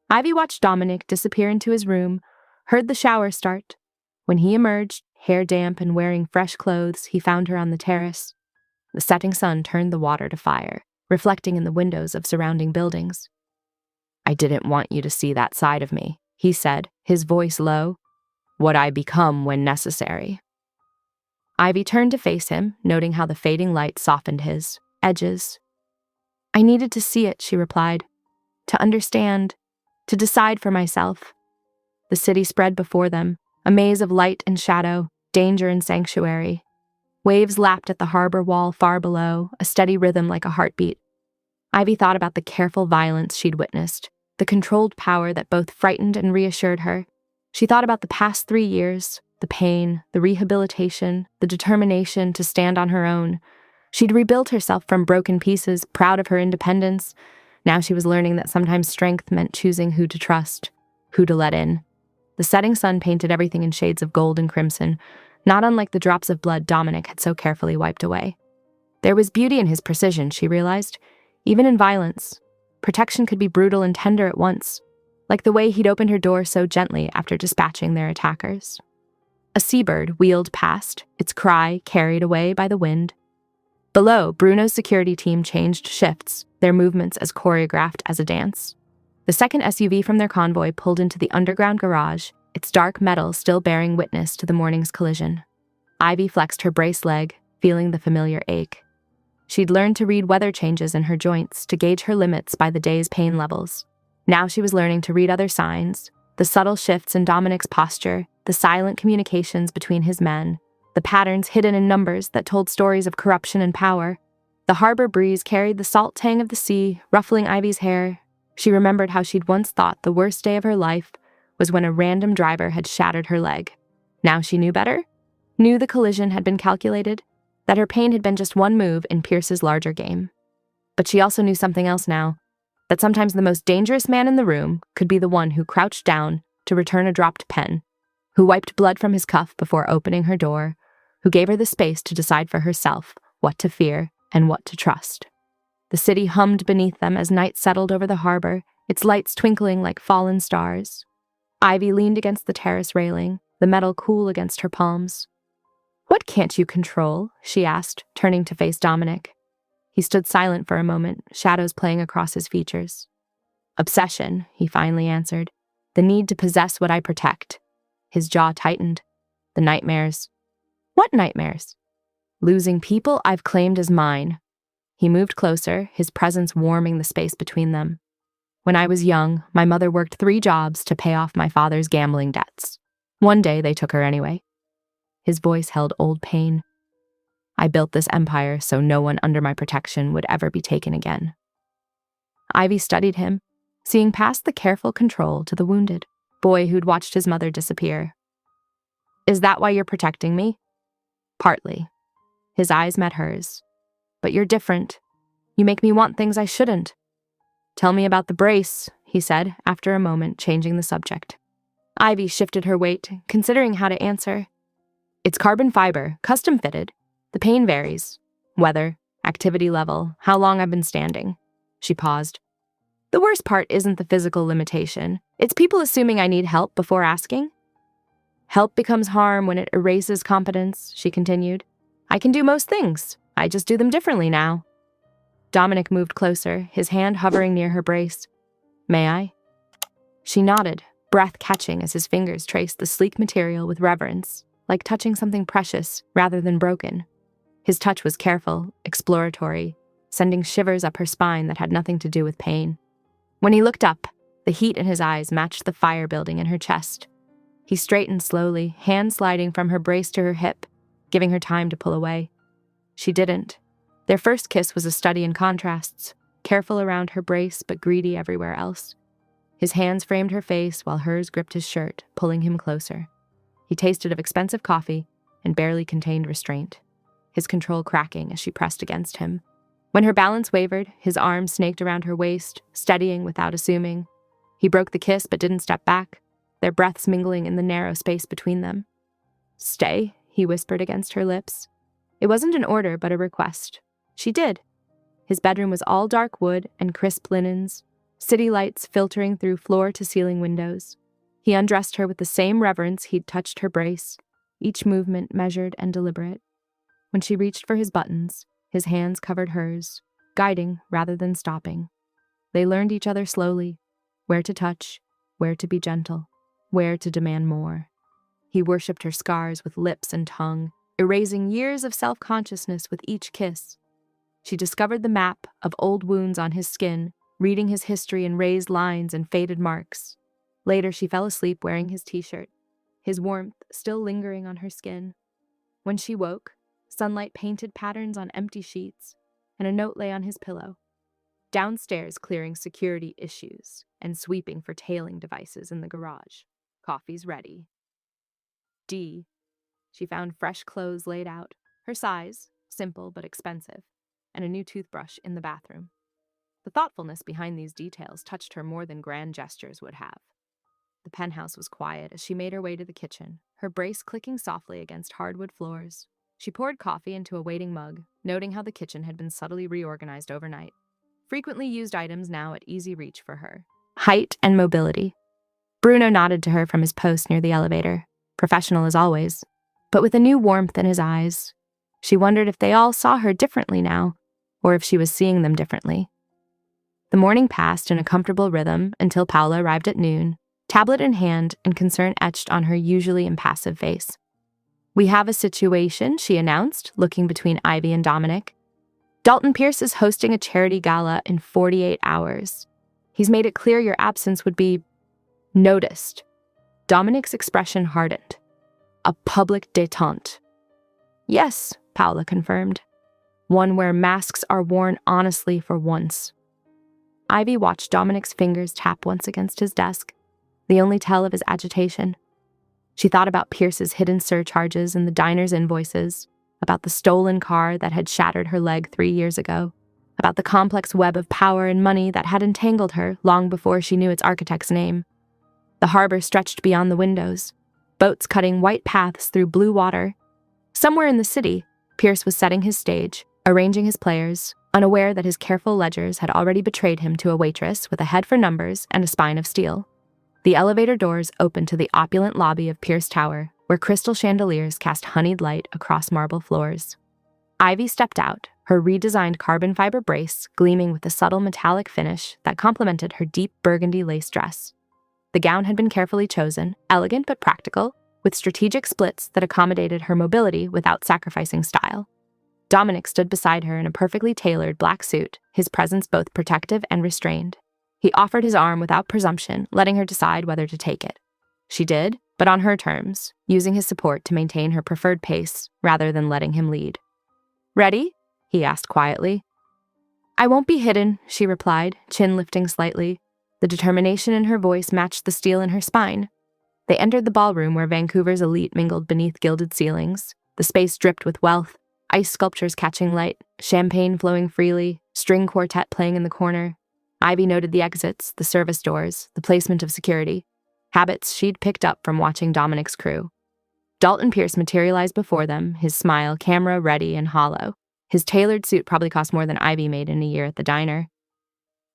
Ivy watched Dominic disappear into his room, heard the shower start. When he emerged, hair damp and wearing fresh clothes, he found her on the terrace. The setting sun turned the water to fire, reflecting in the windows of surrounding buildings. "I didn't want you to see that side of me," he said, his voice low. "What I become when necessary." Ivy turned to face him, noting how the fading light softened his edges. "I needed to see it," she replied. "To understand, to decide for myself." The city spread before them, a maze of light and shadow, danger and sanctuary. Waves lapped at the harbor wall far below, a steady rhythm like a heartbeat. Ivy thought about the careful violence she'd witnessed, the controlled power that both frightened and reassured her. She thought about the past 3 years, the pain, the rehabilitation, the determination to stand on her own. She'd rebuilt herself from broken pieces, proud of her independence. Now she was learning that sometimes strength meant choosing who to trust, who to let in. The setting sun painted everything in shades of gold and crimson, not unlike the drops of blood Dominic had so carefully wiped away. There was beauty in his precision, she realized, even in violence. Protection could be brutal and tender at once, like the way he'd opened her door so gently after dispatching their attackers. A seabird wheeled past, its cry carried away by the wind. Below, Bruno's security team changed shifts, their movements as choreographed as a dance. The second SUV from their convoy pulled into the underground garage, its dark metal still bearing witness to the morning's collision. Ivy flexed her braced leg, feeling the familiar ache. She'd learned to read weather changes in her joints to gauge her limits by the day's pain levels. Now she was learning to read other signs, the subtle shifts in Dominic's posture, the silent communications between his men, the patterns hidden in numbers that told stories of corruption and power. The harbor breeze carried the salt tang of the sea, ruffling Ivy's hair. She remembered how she'd once thought the worst day of her life was when a random driver had shattered her leg. Now she knew better, knew the collision had been calculated, that her pain had been just one move in Pierce's larger game. But she also knew something else now, that sometimes the most dangerous man in the room could be the one who crouched down to return a dropped pen, who wiped blood from his cuff before opening her door, who gave her the space to decide for herself what to fear and what to trust. The city hummed beneath them as night settled over the harbor, its lights twinkling like fallen stars. Ivy leaned against the terrace railing, the metal cool against her palms. "What can't you control?" she asked, turning to face Dominic. He stood silent for a moment, shadows playing across his features. "Obsession," he finally answered. "The need to possess what I protect." His jaw tightened. "The nightmares." "What nightmares?" "Losing people I've claimed as mine." He moved closer, his presence warming the space between them. "When I was young, my mother worked 3 jobs to pay off my father's gambling debts. One day they took her anyway." His voice held old pain. "I built this empire so no one under my protection would ever be taken again." Ivy studied him, seeing past the careful control to the wounded boy who'd watched his mother disappear. "Is that why you're protecting me?" "Partly." His eyes met hers. "But you're different. You make me want things I shouldn't." "Tell me about the brace," he said, after a moment, changing the subject. Ivy shifted her weight, considering how to answer. It's carbon fiber, custom fitted. The pain varies. Weather, activity level, how long I've been standing. She paused. The worst part isn't the physical limitation. It's people assuming I need help before asking. Help becomes harm when it erases competence, she continued. I can do most things. I just do them differently now. Dominic moved closer, his hand hovering near her brace. May I? She nodded, breath catching as his fingers traced the sleek material with reverence, like touching something precious rather than broken. His touch was careful, exploratory, sending shivers up her spine that had nothing to do with pain. When he looked up, the heat in his eyes matched the fire building in her chest. He straightened slowly, hand sliding from her brace to her hip, giving her time to pull away. She didn't. Their first kiss was a study in contrasts, careful around her brace but greedy everywhere else. His hands framed her face while hers gripped his shirt, pulling him closer. He tasted of expensive coffee and barely contained restraint, his control cracking as she pressed against him. When her balance wavered, his arms snaked around her waist, steadying without assuming. He broke the kiss but didn't step back, their breaths mingling in the narrow space between them. Stay, he whispered against her lips. It wasn't an order but a request. She did. His bedroom was all dark wood and crisp linens, city lights filtering through floor-to-ceiling windows. He undressed her with the same reverence he'd touched her brace, each movement measured and deliberate. When she reached for his buttons, his hands covered hers, guiding rather than stopping. They learned each other slowly, where to touch, where to be gentle, where to demand more. He worshipped her scars with lips and tongue, erasing years of self-consciousness with each kiss. She discovered the map of old wounds on his skin, reading his history in raised lines and faded marks. Later, she fell asleep wearing his t-shirt, his warmth still lingering on her skin. When she woke, sunlight painted patterns on empty sheets, and a note lay on his pillow. Downstairs, clearing security issues and sweeping for tailing devices in the garage. Coffee's ready. D. She found fresh clothes laid out, her size, simple but expensive, and a new toothbrush in the bathroom. The thoughtfulness behind these details touched her more than grand gestures would have. The penthouse was quiet as she made her way to the kitchen, her brace clicking softly against hardwood floors. She poured coffee into a waiting mug, noting how the kitchen had been subtly reorganized overnight. Frequently used items now at easy reach for her. Height and mobility. Bruno nodded to her from his post near the elevator, professional as always, but with a new warmth in his eyes. She wondered if they all saw her differently now, or if she was seeing them differently. The morning passed in a comfortable rhythm until Paula arrived at noon, tablet in hand and concern etched on her usually impassive face. We have a situation, she announced, looking between Ivy and Dominic. Dalton Pierce is hosting a charity gala in 48 hours. He's made it clear your absence would be noticed. Dominic's expression hardened. A public détente. Yes, Paula confirmed. One where masks are worn honestly for once. Ivy watched Dominic's fingers tap once against his desk, the only tell of his agitation. She thought about Pierce's hidden surcharges and the diner's invoices, about the stolen car that had shattered her leg 3 years ago, about the complex web of power and money that had entangled her long before she knew its architect's name. The harbor stretched beyond the windows, boats cutting white paths through blue water. Somewhere in the city, Pierce was setting his stage, arranging his players, unaware that his careful ledgers had already betrayed him to a waitress with a head for numbers and a spine of steel. The elevator doors opened to the opulent lobby of Pierce Tower, where crystal chandeliers cast honeyed light across marble floors. Ivy stepped out, her redesigned carbon fiber brace gleaming with a subtle metallic finish that complemented her deep burgundy lace dress. The gown had been carefully chosen, elegant but practical, with strategic splits that accommodated her mobility without sacrificing style. Dominic stood beside her in a perfectly tailored black suit, his presence both protective and restrained. He offered his arm without presumption, letting her decide whether to take it. She did, but on her terms, using his support to maintain her preferred pace rather than letting him lead. Ready? He asked quietly. I won't be hidden, she replied, chin lifting slightly. The determination in her voice matched the steel in her spine. They entered the ballroom where Vancouver's elite mingled beneath gilded ceilings. The space dripped with wealth, ice sculptures catching light, champagne flowing freely, string quartet playing in the corner. Ivy noted the exits, the service doors, the placement of security. habits she'd picked up from watching Dominic's crew. Dalton Pierce materialized before them, his smile camera ready and hollow. His tailored suit probably cost more than Ivy made in a year at the diner.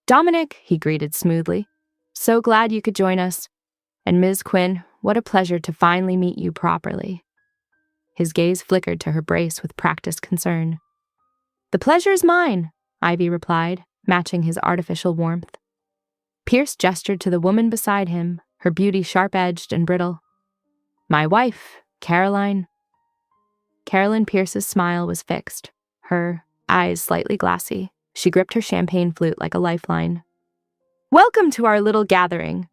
"Dominic," he greeted smoothly. "So glad you could join us. And Ms. Quinn, what a pleasure to finally meet you properly." His gaze flickered to her brace with practiced concern. "The pleasure's mine," Ivy replied, matching his artificial warmth. Pierce gestured to the woman beside him, her beauty sharp-edged and brittle. "My wife, Caroline." Carolyn Pierce's smile was fixed, her eyes slightly glassy. She gripped her champagne flute like a lifeline. "Welcome to our little gathering."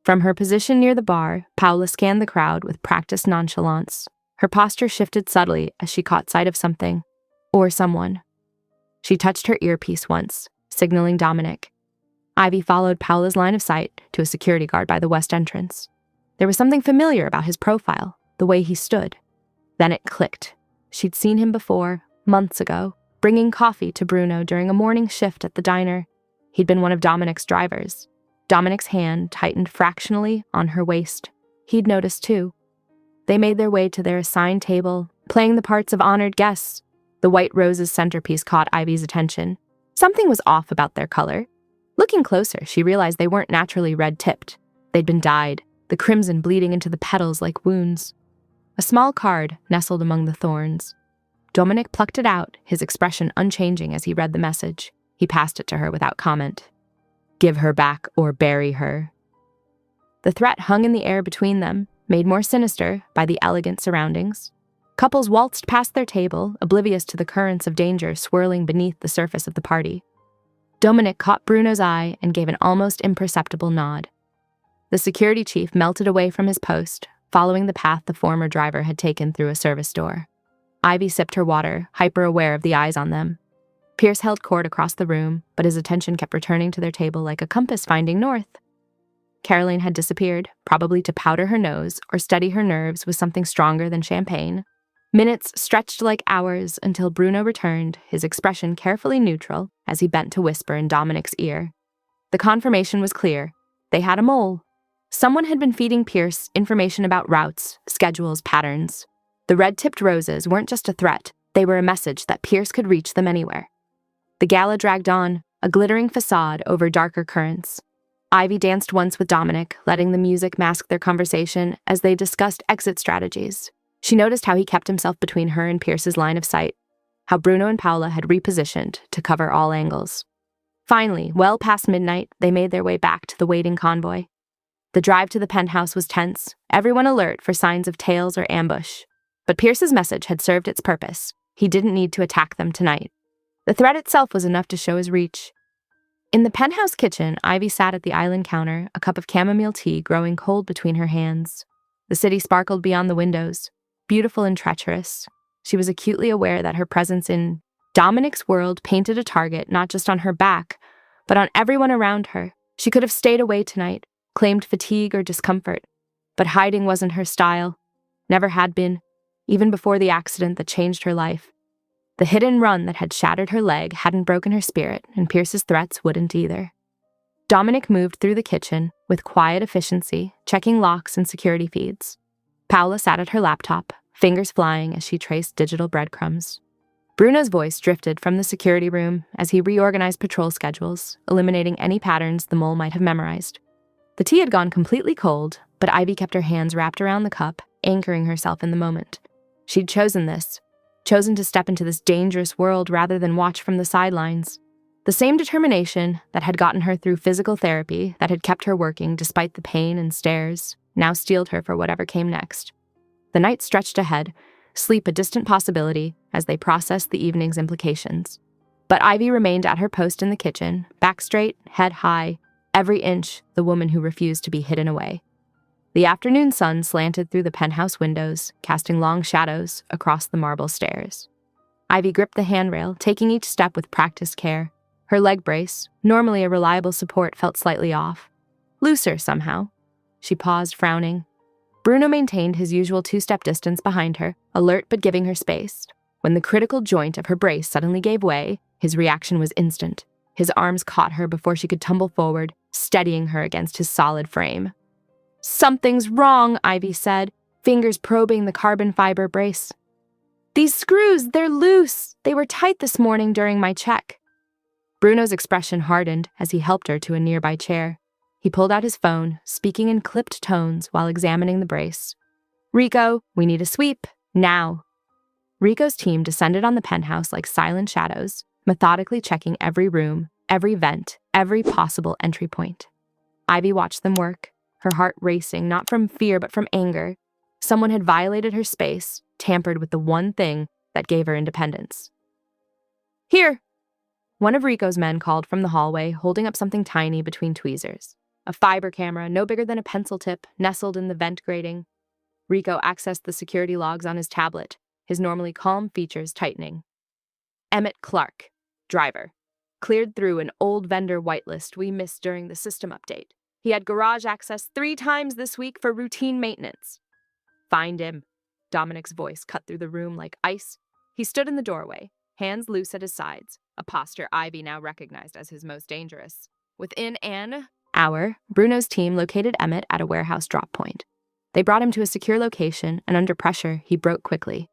From her position near the bar, Paula scanned the crowd with practiced nonchalance. Her posture shifted subtly as she caught sight of something, or someone. She touched her earpiece once, signaling Dominic. Ivy followed Paula's line of sight to a security guard by the west entrance. There was something familiar about his profile, the way he stood. Then it clicked. She'd seen him before, months ago, bringing coffee to Bruno during a morning shift at the diner. He'd been one of Dominic's drivers. Dominic's hand tightened fractionally on her waist. He'd noticed too. They made their way to their assigned table, playing the parts of honored guests. The white rose's centerpiece caught Ivy's attention. Something was off about their color. Looking closer, she realized they weren't naturally red-tipped. They'd been dyed, the crimson bleeding into the petals like wounds. A small card nestled among the thorns. Dominic plucked it out, his expression unchanging as he read the message. He passed it to her without comment. "Give her back or bury her." The threat hung in the air between them, made more sinister by the elegant surroundings. Couples waltzed past their table, oblivious to the currents of danger swirling beneath the surface of the party. Dominic caught Bruno's eye and gave an almost imperceptible nod. The security chief melted away from his post, following the path the former driver had taken through a service door. Ivy sipped her water, hyper-aware of the eyes on them. Pierce held court across the room, but his attention kept returning to their table like a compass finding north. Caroline had disappeared, probably to powder her nose or steady her nerves with something stronger than champagne. Minutes stretched like hours until Bruno returned, his expression carefully neutral as he bent to whisper in Dominic's ear. The confirmation was clear. They had a mole. Someone had been feeding Pierce information about routes, schedules, patterns. The red-tipped roses weren't just a threat, they were a message that Pierce could reach them anywhere. The gala dragged on, a glittering facade over darker currents. Ivy danced once with Dominic, letting the music mask their conversation as they discussed exit strategies. She noticed how he kept himself between her and Pierce's line of sight, how Bruno and Paula had repositioned to cover all angles. Finally, well past midnight, they made their way back to the waiting convoy. The drive to the penthouse was tense, everyone alert for signs of tails or ambush. But Pierce's message had served its purpose. He didn't need to attack them tonight. The threat itself was enough to show his reach. In the penthouse kitchen, Ivy sat at the island counter, a cup of chamomile tea growing cold between her hands. The city sparkled beyond the windows, beautiful and treacherous. She was acutely aware that her presence in Dominic's world painted a target not just on her back, but on everyone around her. She could have stayed away tonight, claimed fatigue or discomfort, but hiding wasn't her style, never had been, even before the accident that changed her life. The hit-and run that had shattered her leg hadn't broken her spirit, and Pierce's threats wouldn't either. Dominic moved through the kitchen with quiet efficiency, checking locks and security feeds. Paula sat at her laptop, fingers flying as she traced digital breadcrumbs. Bruno's voice drifted from the security room as he reorganized patrol schedules, eliminating any patterns the mole might have memorized. The tea had gone completely cold, but Ivy kept her hands wrapped around the cup, anchoring herself in the moment. She'd chosen this, chosen to step into this dangerous world rather than watch from the sidelines. The same determination that had gotten her through physical therapy, that had kept her working despite the pain and stares, now steeled her for whatever came next. The night stretched ahead, sleep a distant possibility as they processed the evening's implications. But Ivy remained at her post in the kitchen, back straight, head high, every inch the woman who refused to be hidden away. The afternoon sun slanted through the penthouse windows, casting long shadows across the marble stairs. Ivy gripped the handrail, taking each step with practiced care. Her leg brace, normally a reliable support, felt slightly off. Looser, somehow. She paused, frowning. Bruno maintained his usual two-step distance behind her, alert but giving her space. When the critical joint of her brace suddenly gave way, his reaction was instant. His arms caught her before she could tumble forward, steadying her against his solid frame. Something's wrong, Ivy said, fingers probing the carbon fiber brace. These screws, they're loose. They were tight this morning during my check. Bruno's expression hardened as he helped her to a nearby chair. He pulled out his phone, speaking in clipped tones while examining the brace. Rico, we need a sweep, now. Rico's team descended on the penthouse like silent shadows, methodically checking every room, every vent, every possible entry point. Ivy watched them work, her heart racing not from fear but from anger. Someone had violated her space, tampered with the one thing that gave her independence. Here! One of Rico's men called from the hallway, holding up something tiny between tweezers. A fiber camera, no bigger than a pencil tip, nestled in the vent grating. Rico accessed the security logs on his tablet, his normally calm features tightening. Emmett Clark, driver. Cleared through an old vendor whitelist we missed during the system update. He had garage access 3 times this week for routine maintenance. Find him. Dominic's voice cut through the room like ice. He stood in the doorway, hands loose at his sides, a posture Ivy now recognized as his most dangerous. Within an hour, Bruno's team located Emmett at a warehouse drop point. They brought him to a secure location, and under pressure, he broke quickly.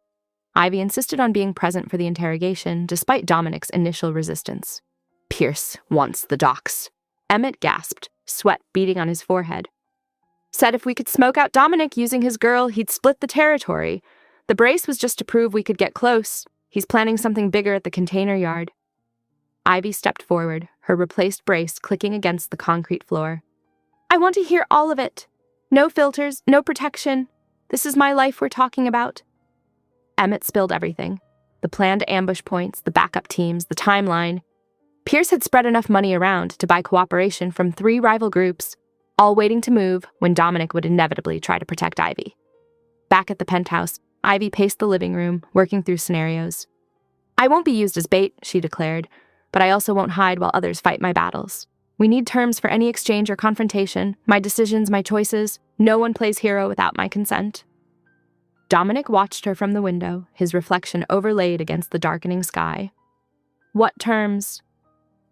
Ivy insisted on being present for the interrogation, despite Dominic's initial resistance. Pierce wants the docs. Emmett gasped, sweat beading on his forehead. Said if we could smoke out Dominic using his girl, he'd split the territory. The brace was just to prove we could get close. He's planning something bigger at the container yard. Ivy stepped forward, her replaced brace clicking against the concrete floor. I want to hear all of it. No filters, no protection. This is my life we're talking about. Emmett spilled everything. The planned ambush points, the backup teams, the timeline. Pierce had spread enough money around to buy cooperation from 3 rival groups, all waiting to move when Dominic would inevitably try to protect Ivy. Back at the penthouse, Ivy paced the living room, working through scenarios. I won't be used as bait, she declared, but I also won't hide while others fight my battles. We need terms for any exchange or confrontation, my decisions, my choices. No one plays hero without my consent. Dominic watched her from the window, his reflection overlaid against the darkening sky. What terms?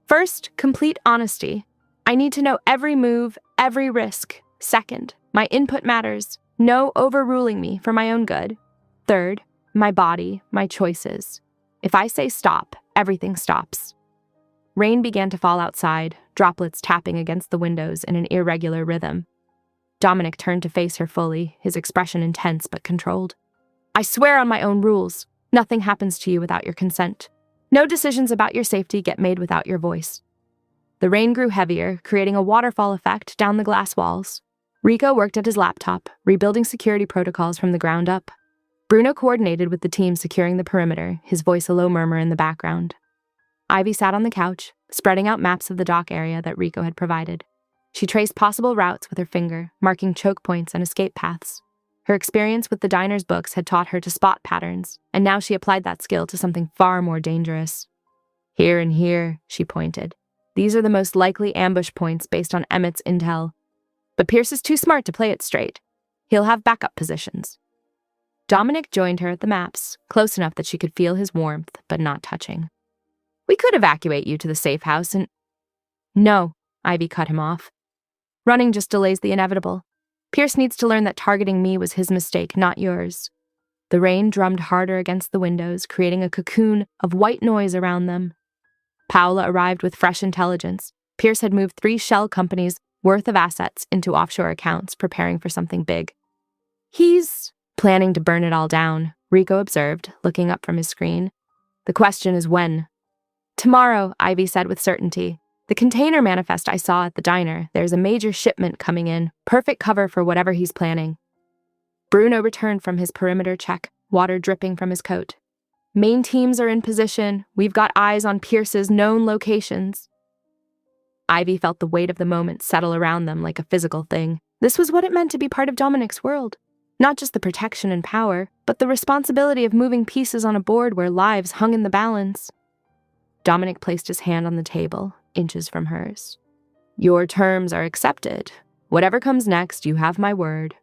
First, complete honesty. I need to know every move, every risk. Second, my input matters. No overruling me for my own good. Third, my body, my choices. If I say stop, everything stops. Rain began to fall outside, droplets tapping against the windows in an irregular rhythm. Dominic turned to face her fully, his expression intense but controlled. I swear on my own rules. Nothing happens to you without your consent. No decisions about your safety get made without your voice. The rain grew heavier, creating a waterfall effect down the glass walls. Rico worked at his laptop, rebuilding security protocols from the ground up. Bruno coordinated with the team securing the perimeter, his voice a low murmur in the background. Ivy sat on the couch, spreading out maps of the dock area that Rico had provided. She traced possible routes with her finger, marking choke points and escape paths. Her experience with the diner's books had taught her to spot patterns, and now she applied that skill to something far more dangerous. Here and here, she pointed. These are the most likely ambush points based on Emmett's intel. But Pierce is too smart to play it straight. He'll have backup positions. Dominic joined her at the maps, close enough that she could feel his warmth, but not touching. We could evacuate you to the safe house and... No, Ivy cut him off. Running just delays the inevitable. Pierce needs to learn that targeting me was his mistake, not yours. The rain drummed harder against the windows, creating a cocoon of white noise around them. Paola arrived with fresh intelligence. Pierce had moved 3 shell companies' worth of assets into offshore accounts, preparing for something big. He's planning to burn it all down, Rico observed, looking up from his screen. The question is when. Tomorrow, Ivy said with certainty. The container manifest I saw at the diner, there's a major shipment coming in, perfect cover for whatever he's planning. Bruno returned from his perimeter check, water dripping from his coat. Main teams are in position. We've got eyes on Pierce's known locations. Ivy felt the weight of the moment settle around them like a physical thing. This was what it meant to be part of Dominic's world. Not just the protection and power, but the responsibility of moving pieces on a board where lives hung in the balance. Dominic placed his hand on the table, inches from hers. Your terms are accepted. Whatever comes next, you have my word.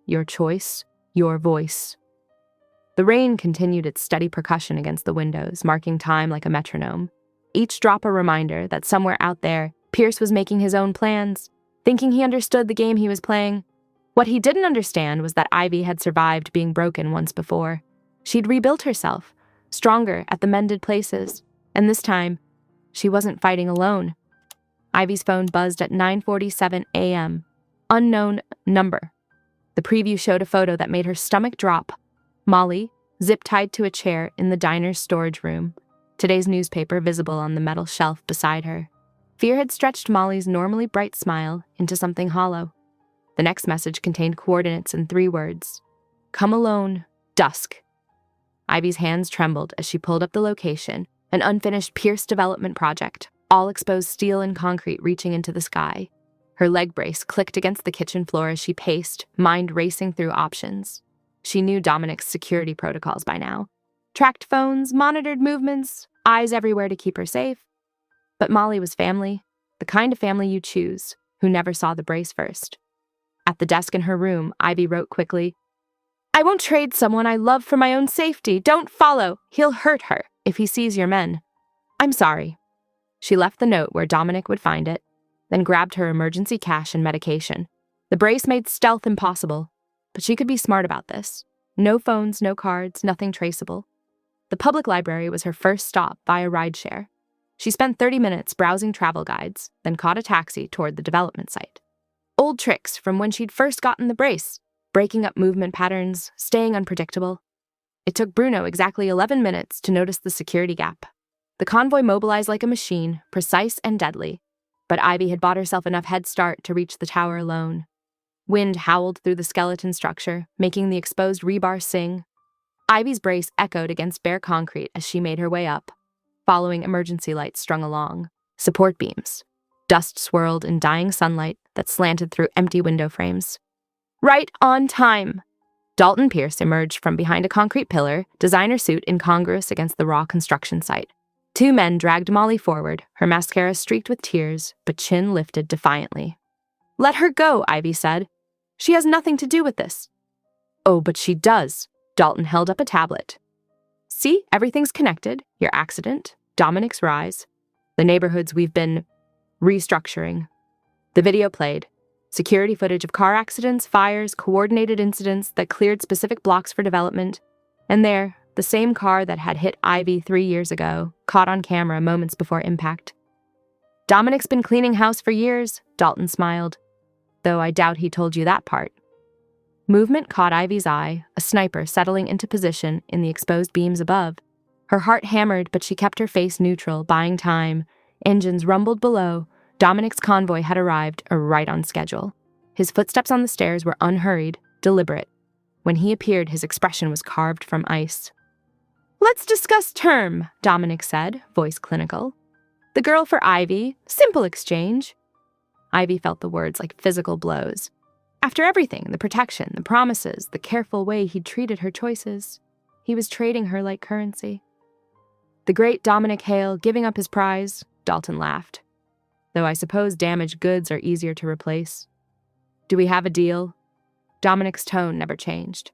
Your choice, your voice. The rain continued its steady percussion against the windows, marking time like a metronome. Each drop a reminder that somewhere out there, Pierce was making his own plans, thinking he understood the game he was playing. What he didn't understand was that Ivy had survived being broken once before. She'd rebuilt herself, stronger at the mended places, and this time, she wasn't fighting alone. Ivy's phone buzzed at 9:47 a.m. Unknown number. The preview showed a photo that made her stomach drop. Molly, zip-tied to a chair in the diner's storage room, today's newspaper visible on the metal shelf beside her. Fear had stretched Molly's normally bright smile into something hollow. The next message contained coordinates in 3 words. Come alone, dusk. Ivy's hands trembled as she pulled up the location, an unfinished Pierce development project, all exposed steel and concrete reaching into the sky. Her leg brace clicked against the kitchen floor as she paced, mind racing through options. She knew Dominic's security protocols by now. Tracked phones, monitored movements, eyes everywhere to keep her safe. But Molly was family, the kind of family you choose, who never saw the brace first. At the desk in her room, Ivy wrote quickly, I won't trade someone I love for my own safety. Don't follow. He'll hurt her if he sees your men. I'm sorry. She left the note where Dominic would find it, then grabbed her emergency cash and medication. The brace made stealth impossible, but she could be smart about this. No phones, no cards, nothing traceable. The public library was her first stop via rideshare. She spent 30 minutes browsing travel guides, then caught a taxi toward the development site. Old tricks from when she'd first gotten the brace, breaking up movement patterns, staying unpredictable. It took Bruno exactly 11 minutes to notice the security gap. The convoy mobilized like a machine, precise and deadly, but Ivy had bought herself enough head start to reach the tower alone. Wind howled through the skeleton structure, making the exposed rebar sing. Ivy's brace echoed against bare concrete as she made her way up, following emergency lights strung along, support beams. Dust swirled in dying sunlight that slanted through empty window frames. Right on time! Dalton Pierce emerged from behind a concrete pillar, designer suit incongruous against the raw construction site. 2 men dragged Molly forward, her mascara streaked with tears, but chin lifted defiantly. Let her go, Ivy said. She has nothing to do with this. Oh, but she does. Dalton held up a tablet. See, everything's connected. Your accident, Dominic's rise, the neighborhoods we've been restructuring. The video played. Security footage of car accidents, fires, coordinated incidents that cleared specific blocks for development. And there, the same car that had hit Ivy 3 years ago, caught on camera moments before impact. Dominic's been cleaning house for years, Dalton smiled. Though I doubt he told you that part. Movement caught Ivy's eye, a sniper settling into position in the exposed beams above. Her heart hammered, but she kept her face neutral, buying time. Engines rumbled below. Dominic's convoy had arrived right on schedule. His footsteps on the stairs were unhurried, deliberate. When he appeared, his expression was carved from ice. Let's discuss term, Dominic said, voice clinical. The girl for Ivy, simple exchange. Ivy felt the words like physical blows. After everything, the protection, the promises, the careful way he'd treated her choices, he was trading her like currency. The great Dominic Hale giving up his prize, Dalton laughed. Though I suppose damaged goods are easier to replace. Do we have a deal? Dominic's tone never changed.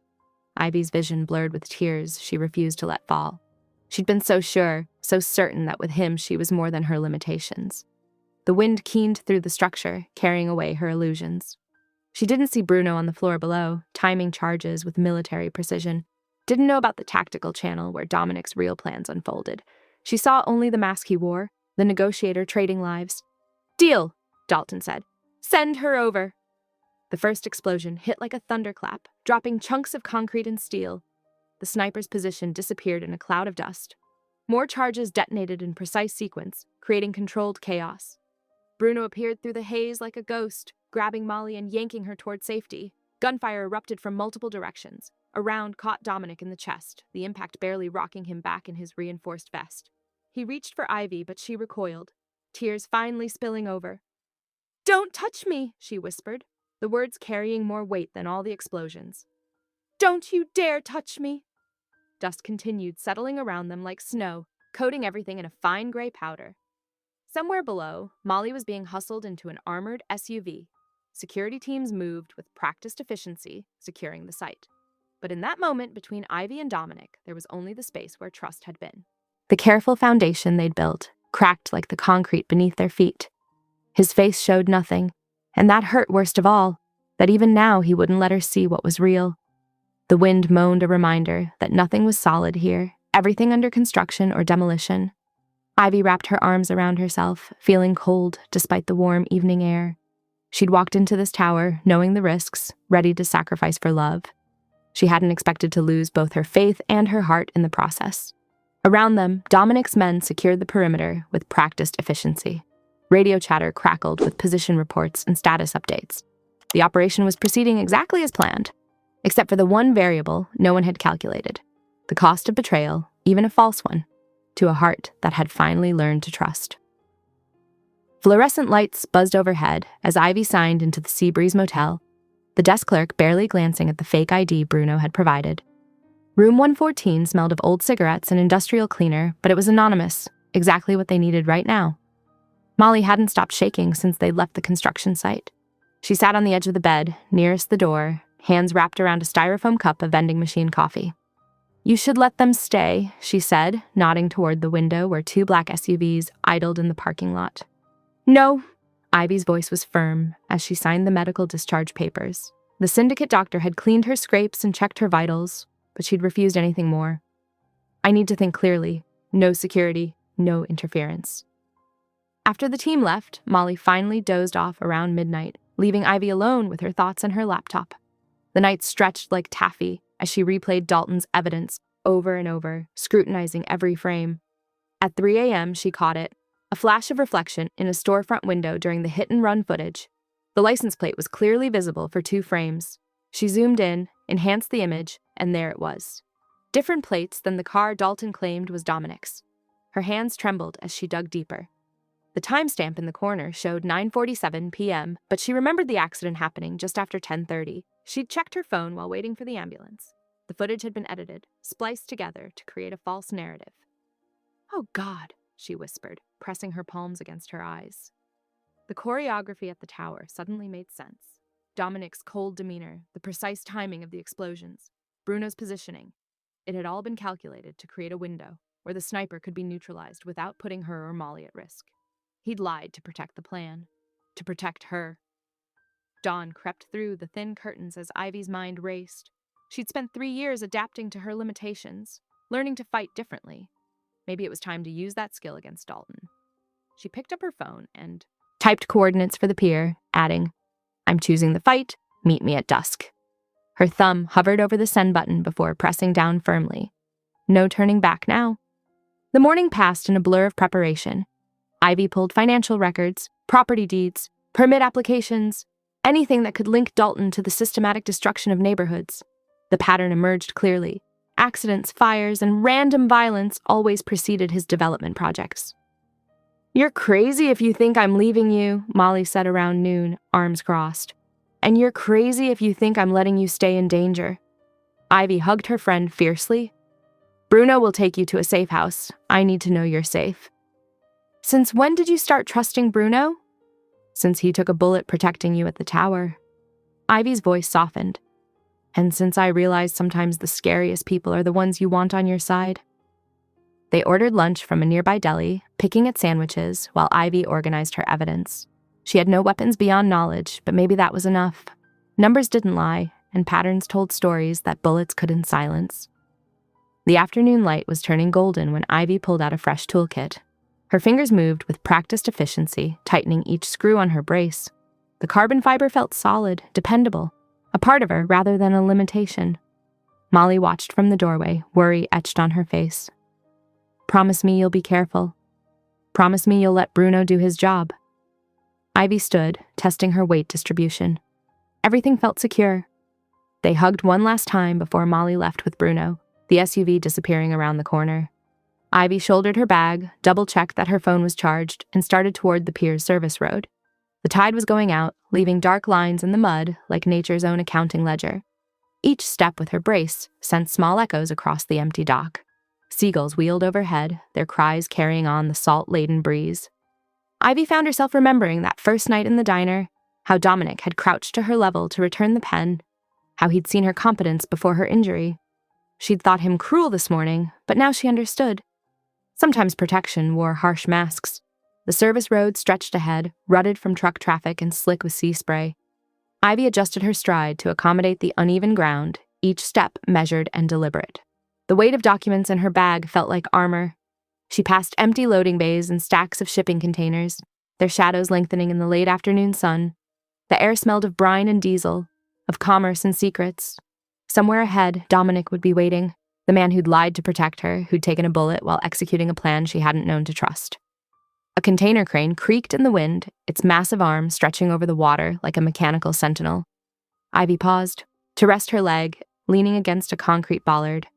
Ivy's vision blurred with tears she refused to let fall. She'd been so sure, so certain that with him she was more than her limitations. The wind keened through the structure, carrying away her illusions. She didn't see Bruno on the floor below, timing charges with military precision. Didn't know about the tactical channel where Dominic's real plans unfolded. She saw only the mask he wore, the negotiator trading lives. Deal, Dalton said. Send her over. The first explosion hit like a thunderclap, dropping chunks of concrete and steel. The sniper's position disappeared in a cloud of dust. More charges detonated in precise sequence, creating controlled chaos. Bruno appeared through the haze like a ghost, grabbing Molly and yanking her toward safety. Gunfire erupted from multiple directions. A round caught Dominic in the chest, the impact barely rocking him back in his reinforced vest. He reached for Ivy, but she recoiled, tears finally spilling over. Don't touch me, she whispered, the words carrying more weight than all the explosions. Don't you dare touch me. Dust continued settling around them like snow, coating everything in a fine gray powder. Somewhere below, Molly was being hustled into an armored SUV. Security teams moved with practiced efficiency, securing the site. But in that moment between Ivy and Dominic, there was only the space where trust had been. The careful foundation they'd built, cracked like the concrete beneath their feet. His face showed nothing, and that hurt worst of all. that even now he wouldn't let her see what was real. The wind moaned a reminder that nothing was solid here, everything under construction or demolition. Ivy wrapped her arms around herself, feeling cold despite the warm evening air. She'd walked into this tower, knowing the risks, ready to sacrifice for love. She hadn't expected to lose both her faith and her heart in the process. Around them, Dominic's men secured the perimeter with practiced efficiency. Radio chatter crackled with position reports and status updates. The operation was proceeding exactly as planned, except for the one variable no one had calculated: the cost of betrayal, even a false one, to a heart that had finally learned to trust. Fluorescent lights buzzed overhead as Ivy signed into the Seabreeze Motel, the desk clerk barely glancing at the fake ID Bruno had provided. Room 114 smelled of old cigarettes and industrial cleaner, but it was anonymous, exactly what they needed right now. Molly hadn't stopped shaking since they'd left the construction site. She sat on the edge of the bed, nearest the door, hands wrapped around a styrofoam cup of vending machine coffee. "You should let them stay," she said, nodding toward the window where 2 black SUVs idled in the parking lot. "No." Ivy's voice was firm as she signed the medical discharge papers. The syndicate doctor had cleaned her scrapes and checked her vitals, but she'd refused anything more. "I need to think clearly. No security, no interference." After the team left, Molly finally dozed off around midnight, leaving Ivy alone with her thoughts and her laptop. The night stretched like taffy as she replayed Dalton's evidence over and over, scrutinizing every frame. At 3 a.m., she caught it, a flash of reflection in a storefront window during the hit-and-run footage. The license plate was clearly visible for 2 frames. She zoomed in, enhanced the image, and there it was. Different plates than the car Dalton claimed was Dominic's. Her hands trembled as she dug deeper. The timestamp in the corner showed 9:47 p.m., but she remembered the accident happening just after 10:30. She'd checked her phone while waiting for the ambulance. The footage had been edited, spliced together to create a false narrative. "Oh, God," she whispered, pressing her palms against her eyes. The choreography at the tower suddenly made sense. Dominic's cold demeanor, the precise timing of the explosions, Bruno's positioning. It had all been calculated to create a window where the sniper could be neutralized without putting her or Molly at risk. He'd lied to protect the plan, to protect her. Dawn crept through the thin curtains as Ivy's mind raced. She'd spent 3 years adapting to her limitations, learning to fight differently. Maybe it was time to use that skill against Dalton. She picked up her phone and typed coordinates for the pier, adding, "I'm choosing the fight, meet me at dusk." Her thumb hovered over the send button before pressing down firmly. No turning back now. The morning passed in a blur of preparation. Ivy pulled financial records, property deeds, permit applications, anything that could link Dalton to the systematic destruction of neighborhoods. The pattern emerged clearly. Accidents, fires, and random violence always preceded his development projects. "You're crazy if you think I'm leaving you," Molly said around noon, arms crossed. "And you're crazy if you think I'm letting you stay in danger." Ivy hugged her friend fiercely. "Bruno will take you to a safe house. I need to know you're safe." "Since when did you start trusting Bruno?" "Since he took a bullet protecting you at the tower." Ivy's voice softened. "And since I realized sometimes the scariest people are the ones you want on your side." They ordered lunch from a nearby deli, picking at sandwiches while Ivy organized her evidence. She had no weapons beyond knowledge, but maybe that was enough. Numbers didn't lie, and patterns told stories that bullets couldn't silence. The afternoon light was turning golden when Ivy pulled out a fresh toolkit. Her fingers moved with practiced efficiency, tightening each screw on her brace. The carbon fiber felt solid, dependable, a part of her rather than a limitation. Molly watched from the doorway, worry etched on her face. "Promise me you'll be careful. Promise me you'll let Bruno do his job." Ivy stood, testing her weight distribution. Everything felt secure. They hugged one last time before Molly left with Bruno, the SUV disappearing around the corner. Ivy shouldered her bag, double-checked that her phone was charged, and started toward the pier's service road. The tide was going out, leaving dark lines in the mud like nature's own accounting ledger. Each step with her brace sent small echoes across the empty dock. Seagulls wheeled overhead, their cries carrying on the salt-laden breeze. Ivy found herself remembering that first night in the diner, how Dominic had crouched to her level to return the pen, how he'd seen her competence before her injury. She'd thought him cruel this morning, but now she understood. Sometimes protection wore harsh masks. The service road stretched ahead, rutted from truck traffic and slick with sea spray. Ivy adjusted her stride to accommodate the uneven ground, each step measured and deliberate. The weight of documents in her bag felt like armor. She passed empty loading bays and stacks of shipping containers, their shadows lengthening in the late afternoon sun. The air smelled of brine and diesel, of commerce and secrets. Somewhere ahead, Dominic would be waiting, the man who'd lied to protect her, who'd taken a bullet while executing a plan she hadn't known to trust. A container crane creaked in the wind, its massive arm stretching over the water like a mechanical sentinel. Ivy paused, to rest her leg, leaning against a concrete bollard.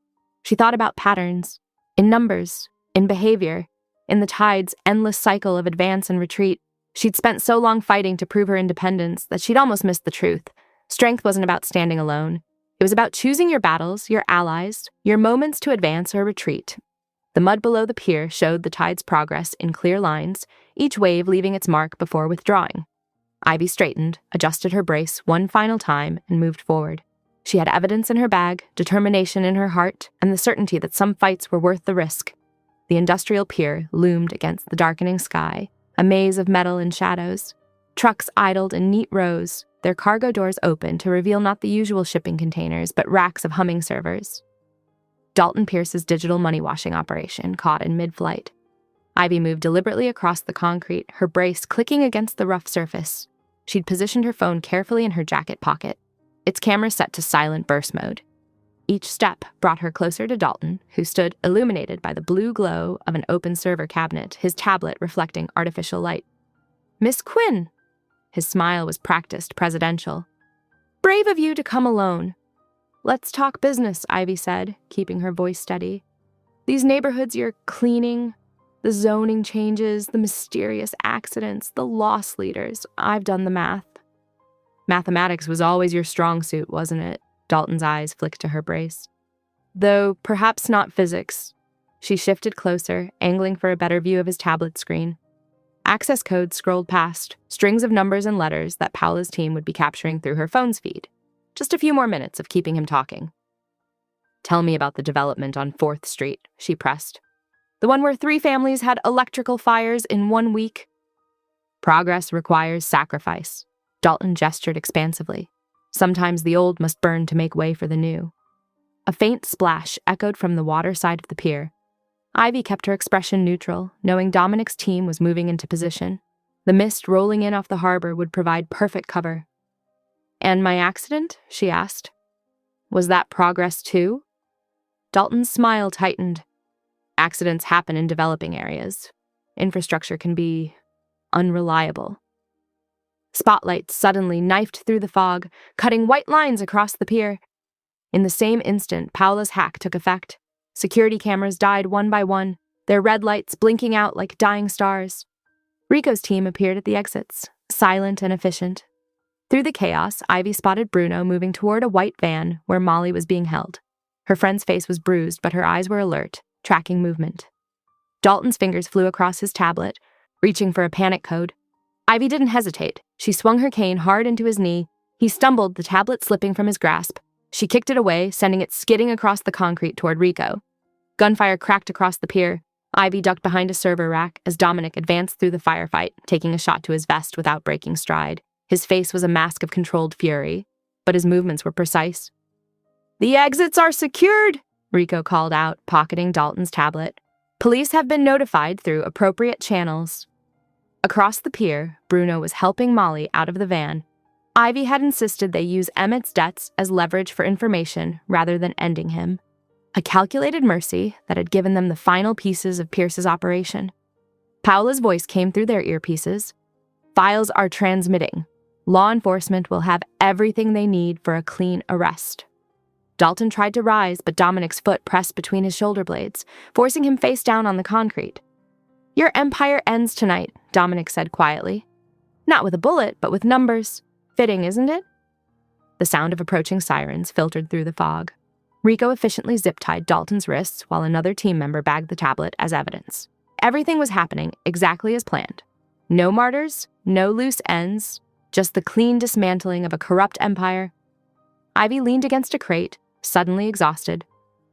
She thought about patterns, in numbers, in behavior, in the tide's endless cycle of advance and retreat. She'd spent so long fighting to prove her independence that she'd almost missed the truth. Strength wasn't about standing alone. It was about choosing your battles, your allies, your moments to advance or retreat. The mud below the pier showed the tide's progress in clear lines, each wave leaving its mark before withdrawing. Ivy straightened, adjusted her brace one final time, and moved forward. She had evidence in her bag, determination in her heart, and the certainty that some fights were worth the risk. The industrial pier loomed against the darkening sky, a maze of metal and shadows. Trucks idled in neat rows, their cargo doors open to reveal not the usual shipping containers, but racks of humming servers. Dalton Pierce's digital money washing operation caught in mid-flight. Ivy moved deliberately across the concrete, her brace clicking against the rough surface. She'd positioned her phone carefully in her jacket pocket, its camera set to silent burst mode. Each step brought her closer to Dalton, who stood illuminated by the blue glow of an open server cabinet, his tablet reflecting artificial light. "Miss Quinn!" His smile was practiced, presidential. "Brave of you to come alone." "Let's talk business," Ivy said, keeping her voice steady. "These neighborhoods you're cleaning, the zoning changes, the mysterious accidents, the loss leaders, I've done the math." "Mathematics was always your strong suit, wasn't it?" Dalton's eyes flicked to her brace. "Though perhaps not physics." She shifted closer, angling for a better view of his tablet screen. Access codes scrolled past, strings of numbers and letters that Paola's team would be capturing through her phone's feed. Just a few more minutes of keeping him talking. "Tell me about the development on 4th Street, she pressed. "The one where 3 families had electrical fires in 1 week?" "Progress requires sacrifice." Dalton gestured expansively. "Sometimes the old must burn to make way for the new." A faint splash echoed from the water side of the pier. Ivy kept her expression neutral, knowing Dominic's team was moving into position. The mist rolling in off the harbor would provide perfect cover. "And my accident?" she asked. "Was that progress too?" Dalton's smile tightened. "Accidents happen in developing areas. Infrastructure can be unreliable." Spotlights suddenly knifed through the fog, cutting white lines across the pier. In the same instant, Paola's hack took effect. Security cameras died one by one, their red lights blinking out like dying stars. Rico's team appeared at the exits, silent and efficient. Through the chaos, Ivy spotted Bruno moving toward a white van where Molly was being held. Her friend's face was bruised, but her eyes were alert, tracking movement. Dalton's fingers flew across his tablet, reaching for a panic code. Ivy didn't hesitate. She swung her cane hard into his knee. He stumbled, the tablet slipping from his grasp. She kicked it away, sending it skidding across the concrete toward Rico. Gunfire cracked across the pier. Ivy ducked behind a server rack as Dominic advanced through the firefight, taking a shot to his vest without breaking stride. His face was a mask of controlled fury, but his movements were precise. "The exits are secured," Rico called out, pocketing Dalton's tablet. "Police have been notified through appropriate channels." Across the pier, Bruno was helping Molly out of the van. Ivy had insisted they use Emmett's debts as leverage for information rather than ending him. A calculated mercy that had given them the final pieces of Pierce's operation. Paola's voice came through their earpieces. "Files are transmitting. Law enforcement will have everything they need for a clean arrest." Dalton tried to rise, but Dominic's foot pressed between his shoulder blades, forcing him face down on the concrete. "Your empire ends tonight," Dominic said quietly. "Not with a bullet, but with numbers. Fitting, isn't it?" The sound of approaching sirens filtered through the fog. Rico efficiently zip-tied Dalton's wrists while another team member bagged the tablet as evidence. Everything was happening exactly as planned. No martyrs, no loose ends, just the clean dismantling of a corrupt empire. Ivy leaned against a crate, suddenly exhausted.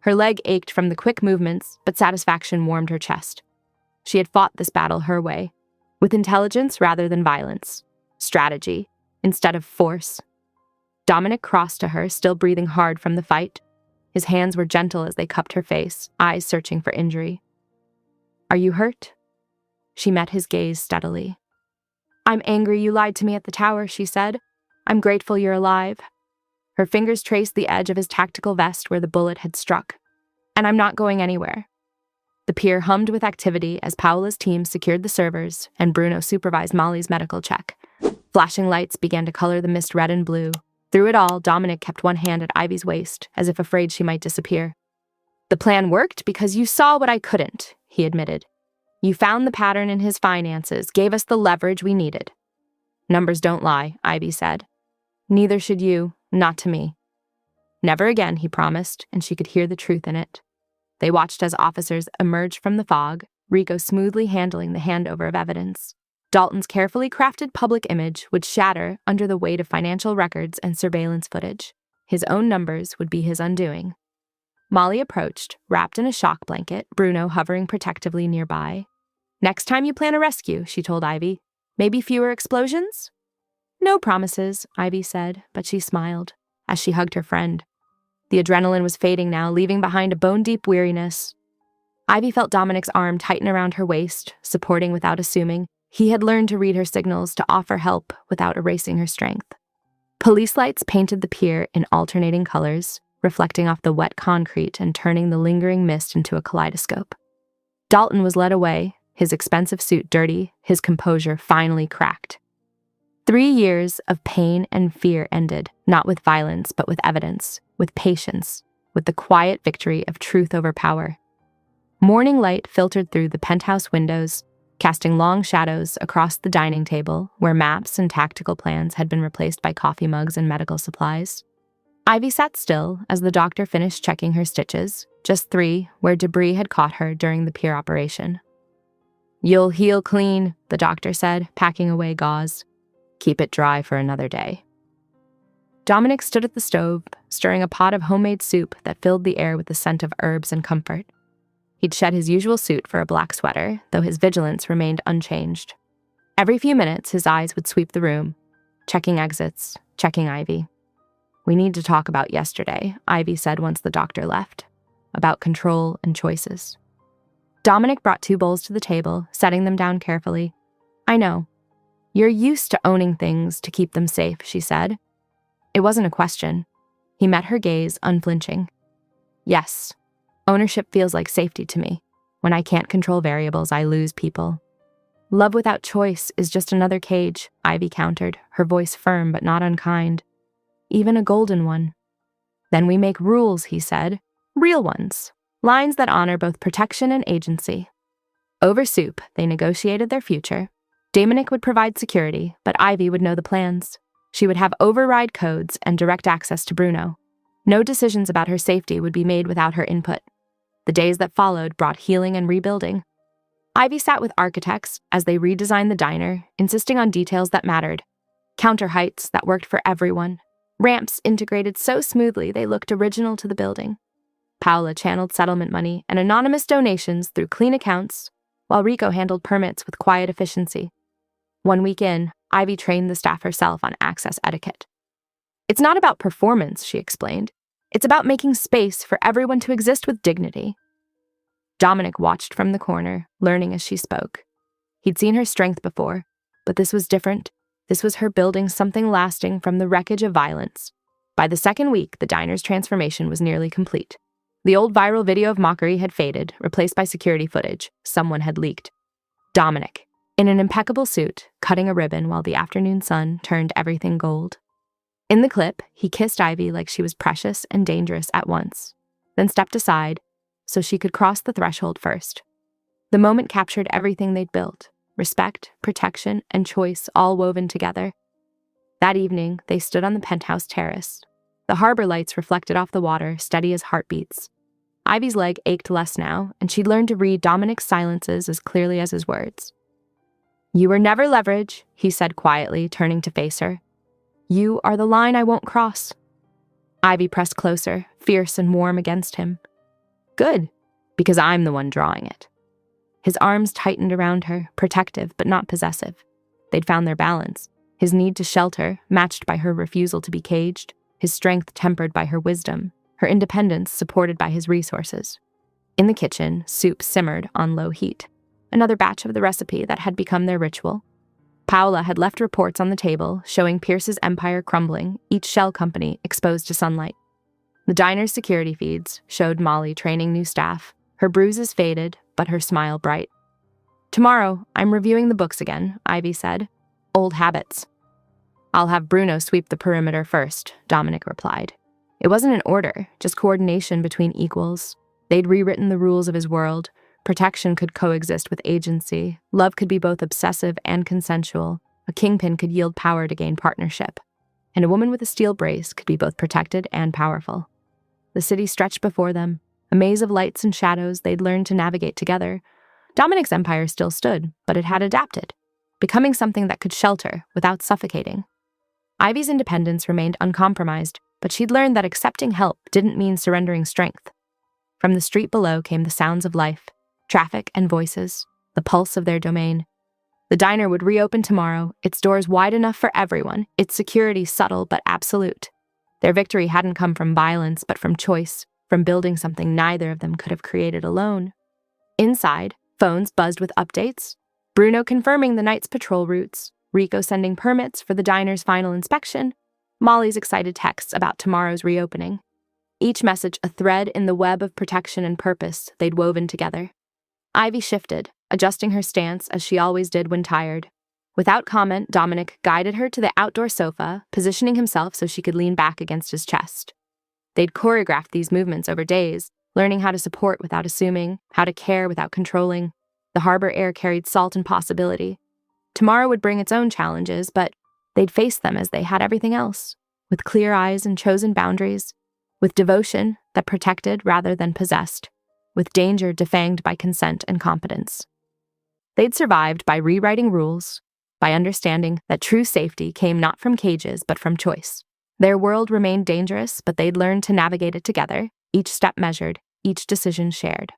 Her leg ached from the quick movements, but satisfaction warmed her chest. She had fought this battle her way, with intelligence rather than violence, strategy instead of force. Dominic crossed to her, still breathing hard from the fight. His hands were gentle as they cupped her face, eyes searching for injury. "Are you hurt?" She met his gaze steadily. "I'm angry you lied to me at the tower," she said. "I'm grateful you're alive." Her fingers traced the edge of his tactical vest where the bullet had struck. "And I'm not going anywhere." The pier hummed with activity as Paola's team secured the servers and Bruno supervised Molly's medical check. Flashing lights began to color the mist red and blue. Through it all, Dominic kept one hand at Ivy's waist, as if afraid she might disappear. "The plan worked because you saw what I couldn't," he admitted. "You found the pattern in his finances, gave us the leverage we needed." "Numbers don't lie," Ivy said. "Neither should you, not to me." "Never again," he promised, and she could hear the truth in it. They watched as officers emerged from the fog, Rico smoothly handling the handover of evidence. Dalton's carefully crafted public image would shatter under the weight of financial records and surveillance footage. His own numbers would be his undoing. Molly approached, wrapped in a shock blanket, Bruno hovering protectively nearby. "Next time you plan a rescue," she told Ivy. "Maybe fewer explosions?" "No promises," Ivy said, but she smiled as she hugged her friend. The adrenaline was fading now, leaving behind a bone-deep weariness. Ivy felt Dominic's arm tighten around her waist, supporting without assuming. He had learned to read her signals, to offer help without erasing her strength. Police lights painted the pier in alternating colors, reflecting off the wet concrete and turning the lingering mist into a kaleidoscope. Dalton was led away, his expensive suit dirty, his composure finally cracked. 3 years of pain and fear ended, not with violence, but with evidence, with patience, with the quiet victory of truth over power. Morning light filtered through the penthouse windows, casting long shadows across the dining table, where maps and tactical plans had been replaced by coffee mugs and medical supplies. Ivy sat still as the doctor finished checking her stitches, just 3 where debris had caught her during the pier operation. "You'll heal clean," the doctor said, packing away gauze. "Keep it dry for another day." Dominic stood at the stove, stirring a pot of homemade soup that filled the air with the scent of herbs and comfort. He'd shed his usual suit for a black sweater, though his vigilance remained unchanged. Every few minutes, his eyes would sweep the room, checking exits, checking Ivy. "We need to talk about yesterday," Ivy said once the doctor left. "About control and choices." Dominic brought 2 bowls to the table, setting them down carefully. "I know. You're used to owning things to keep them safe," she said. It wasn't a question. He met her gaze, unflinching. "Yes. Ownership feels like safety to me. When I can't control variables, I lose people." "Love without choice is just another cage," Ivy countered, her voice firm but not unkind. "Even a golden one." "Then we make rules," he said. "Real ones. Lines that honor both protection and agency." Over soup, they negotiated their future. Dominic would provide security, but Ivy would know the plans. She would have override codes and direct access to Bruno. No decisions about her safety would be made without her input. The days that followed brought healing and rebuilding. Ivy sat with architects as they redesigned the diner, insisting on details that mattered. Counter heights that worked for everyone. Ramps integrated so smoothly they looked original to the building. Paola channeled settlement money and anonymous donations through clean accounts, while Rico handled permits with quiet efficiency. 1 week in, Ivy trained the staff herself on access etiquette. "It's not about performance," she explained. "It's about making space for everyone to exist with dignity." Dominic watched from the corner, learning as she spoke. He'd seen her strength before, but this was different. This was her building something lasting from the wreckage of violence. By the 2nd week, the diner's transformation was nearly complete. The old viral video of mockery had faded, replaced by security footage someone had leaked. Dominic, in an impeccable suit, cutting a ribbon while the afternoon sun turned everything gold. In the clip, he kissed Ivy like she was precious and dangerous at once, then stepped aside so she could cross the threshold first. The moment captured everything they'd built: respect, protection, and choice all woven together. That evening, they stood on the penthouse terrace. The harbor lights reflected off the water, steady as heartbeats. Ivy's leg ached less now, and she'd learned to read Dominic's silences as clearly as his words. "You were never leverage," he said quietly, turning to face her. "You are the line I won't cross." Ivy pressed closer, fierce and warm against him. "Good, because I'm the one drawing it." His arms tightened around her, protective but not possessive. They'd found their balance, his need to shelter, matched by her refusal to be caged. his strength tempered by her wisdom, her independence supported by his resources. In the kitchen, soup simmered on low heat, another batch of the recipe that had become their ritual. Paola had left reports on the table showing Pierce's empire crumbling, each shell company exposed to sunlight. The diner's security feeds showed Molly training new staff, her bruises faded, but her smile bright. "Tomorrow, I'm reviewing the books again," Ivy said. "Old habits." "I'll have Bruno sweep the perimeter first," Dominic replied. It wasn't an order, just coordination between equals. They'd rewritten the rules of his world. Protection could coexist with agency. Love could be both obsessive and consensual. A kingpin could yield power to gain partnership. And a woman with a steel brace could be both protected and powerful. The city stretched before them, a maze of lights and shadows they'd learned to navigate together. Dominic's empire still stood, but it had adapted, becoming something that could shelter without suffocating. Ivy's independence remained uncompromised, but she'd learned that accepting help didn't mean surrendering strength. From the street below came the sounds of life, traffic and voices, the pulse of their domain. The diner would reopen tomorrow, its doors wide enough for everyone, its security subtle but absolute. Their victory hadn't come from violence, but from choice, from building something neither of them could have created alone. Inside, phones buzzed with updates. Bruno confirming the night's patrol routes, Rico sending permits for the diner's final inspection, Molly's excited texts about tomorrow's reopening. Each message a thread in the web of protection and purpose they'd woven together. Ivy shifted, adjusting her stance as she always did when tired. Without comment, Dominic guided her to the outdoor sofa, positioning himself so she could lean back against his chest. They'd choreographed these movements over days, learning how to support without assuming, how to care without controlling. The harbor air carried salt and possibility. Tomorrow would bring its own challenges, but they'd face them as they had everything else, with clear eyes and chosen boundaries, with devotion that protected rather than possessed, with danger defanged by consent and competence. They'd survived by rewriting rules, by understanding that true safety came not from cages but from choice. Their world remained dangerous, but they'd learned to navigate it together, each step measured, each decision shared.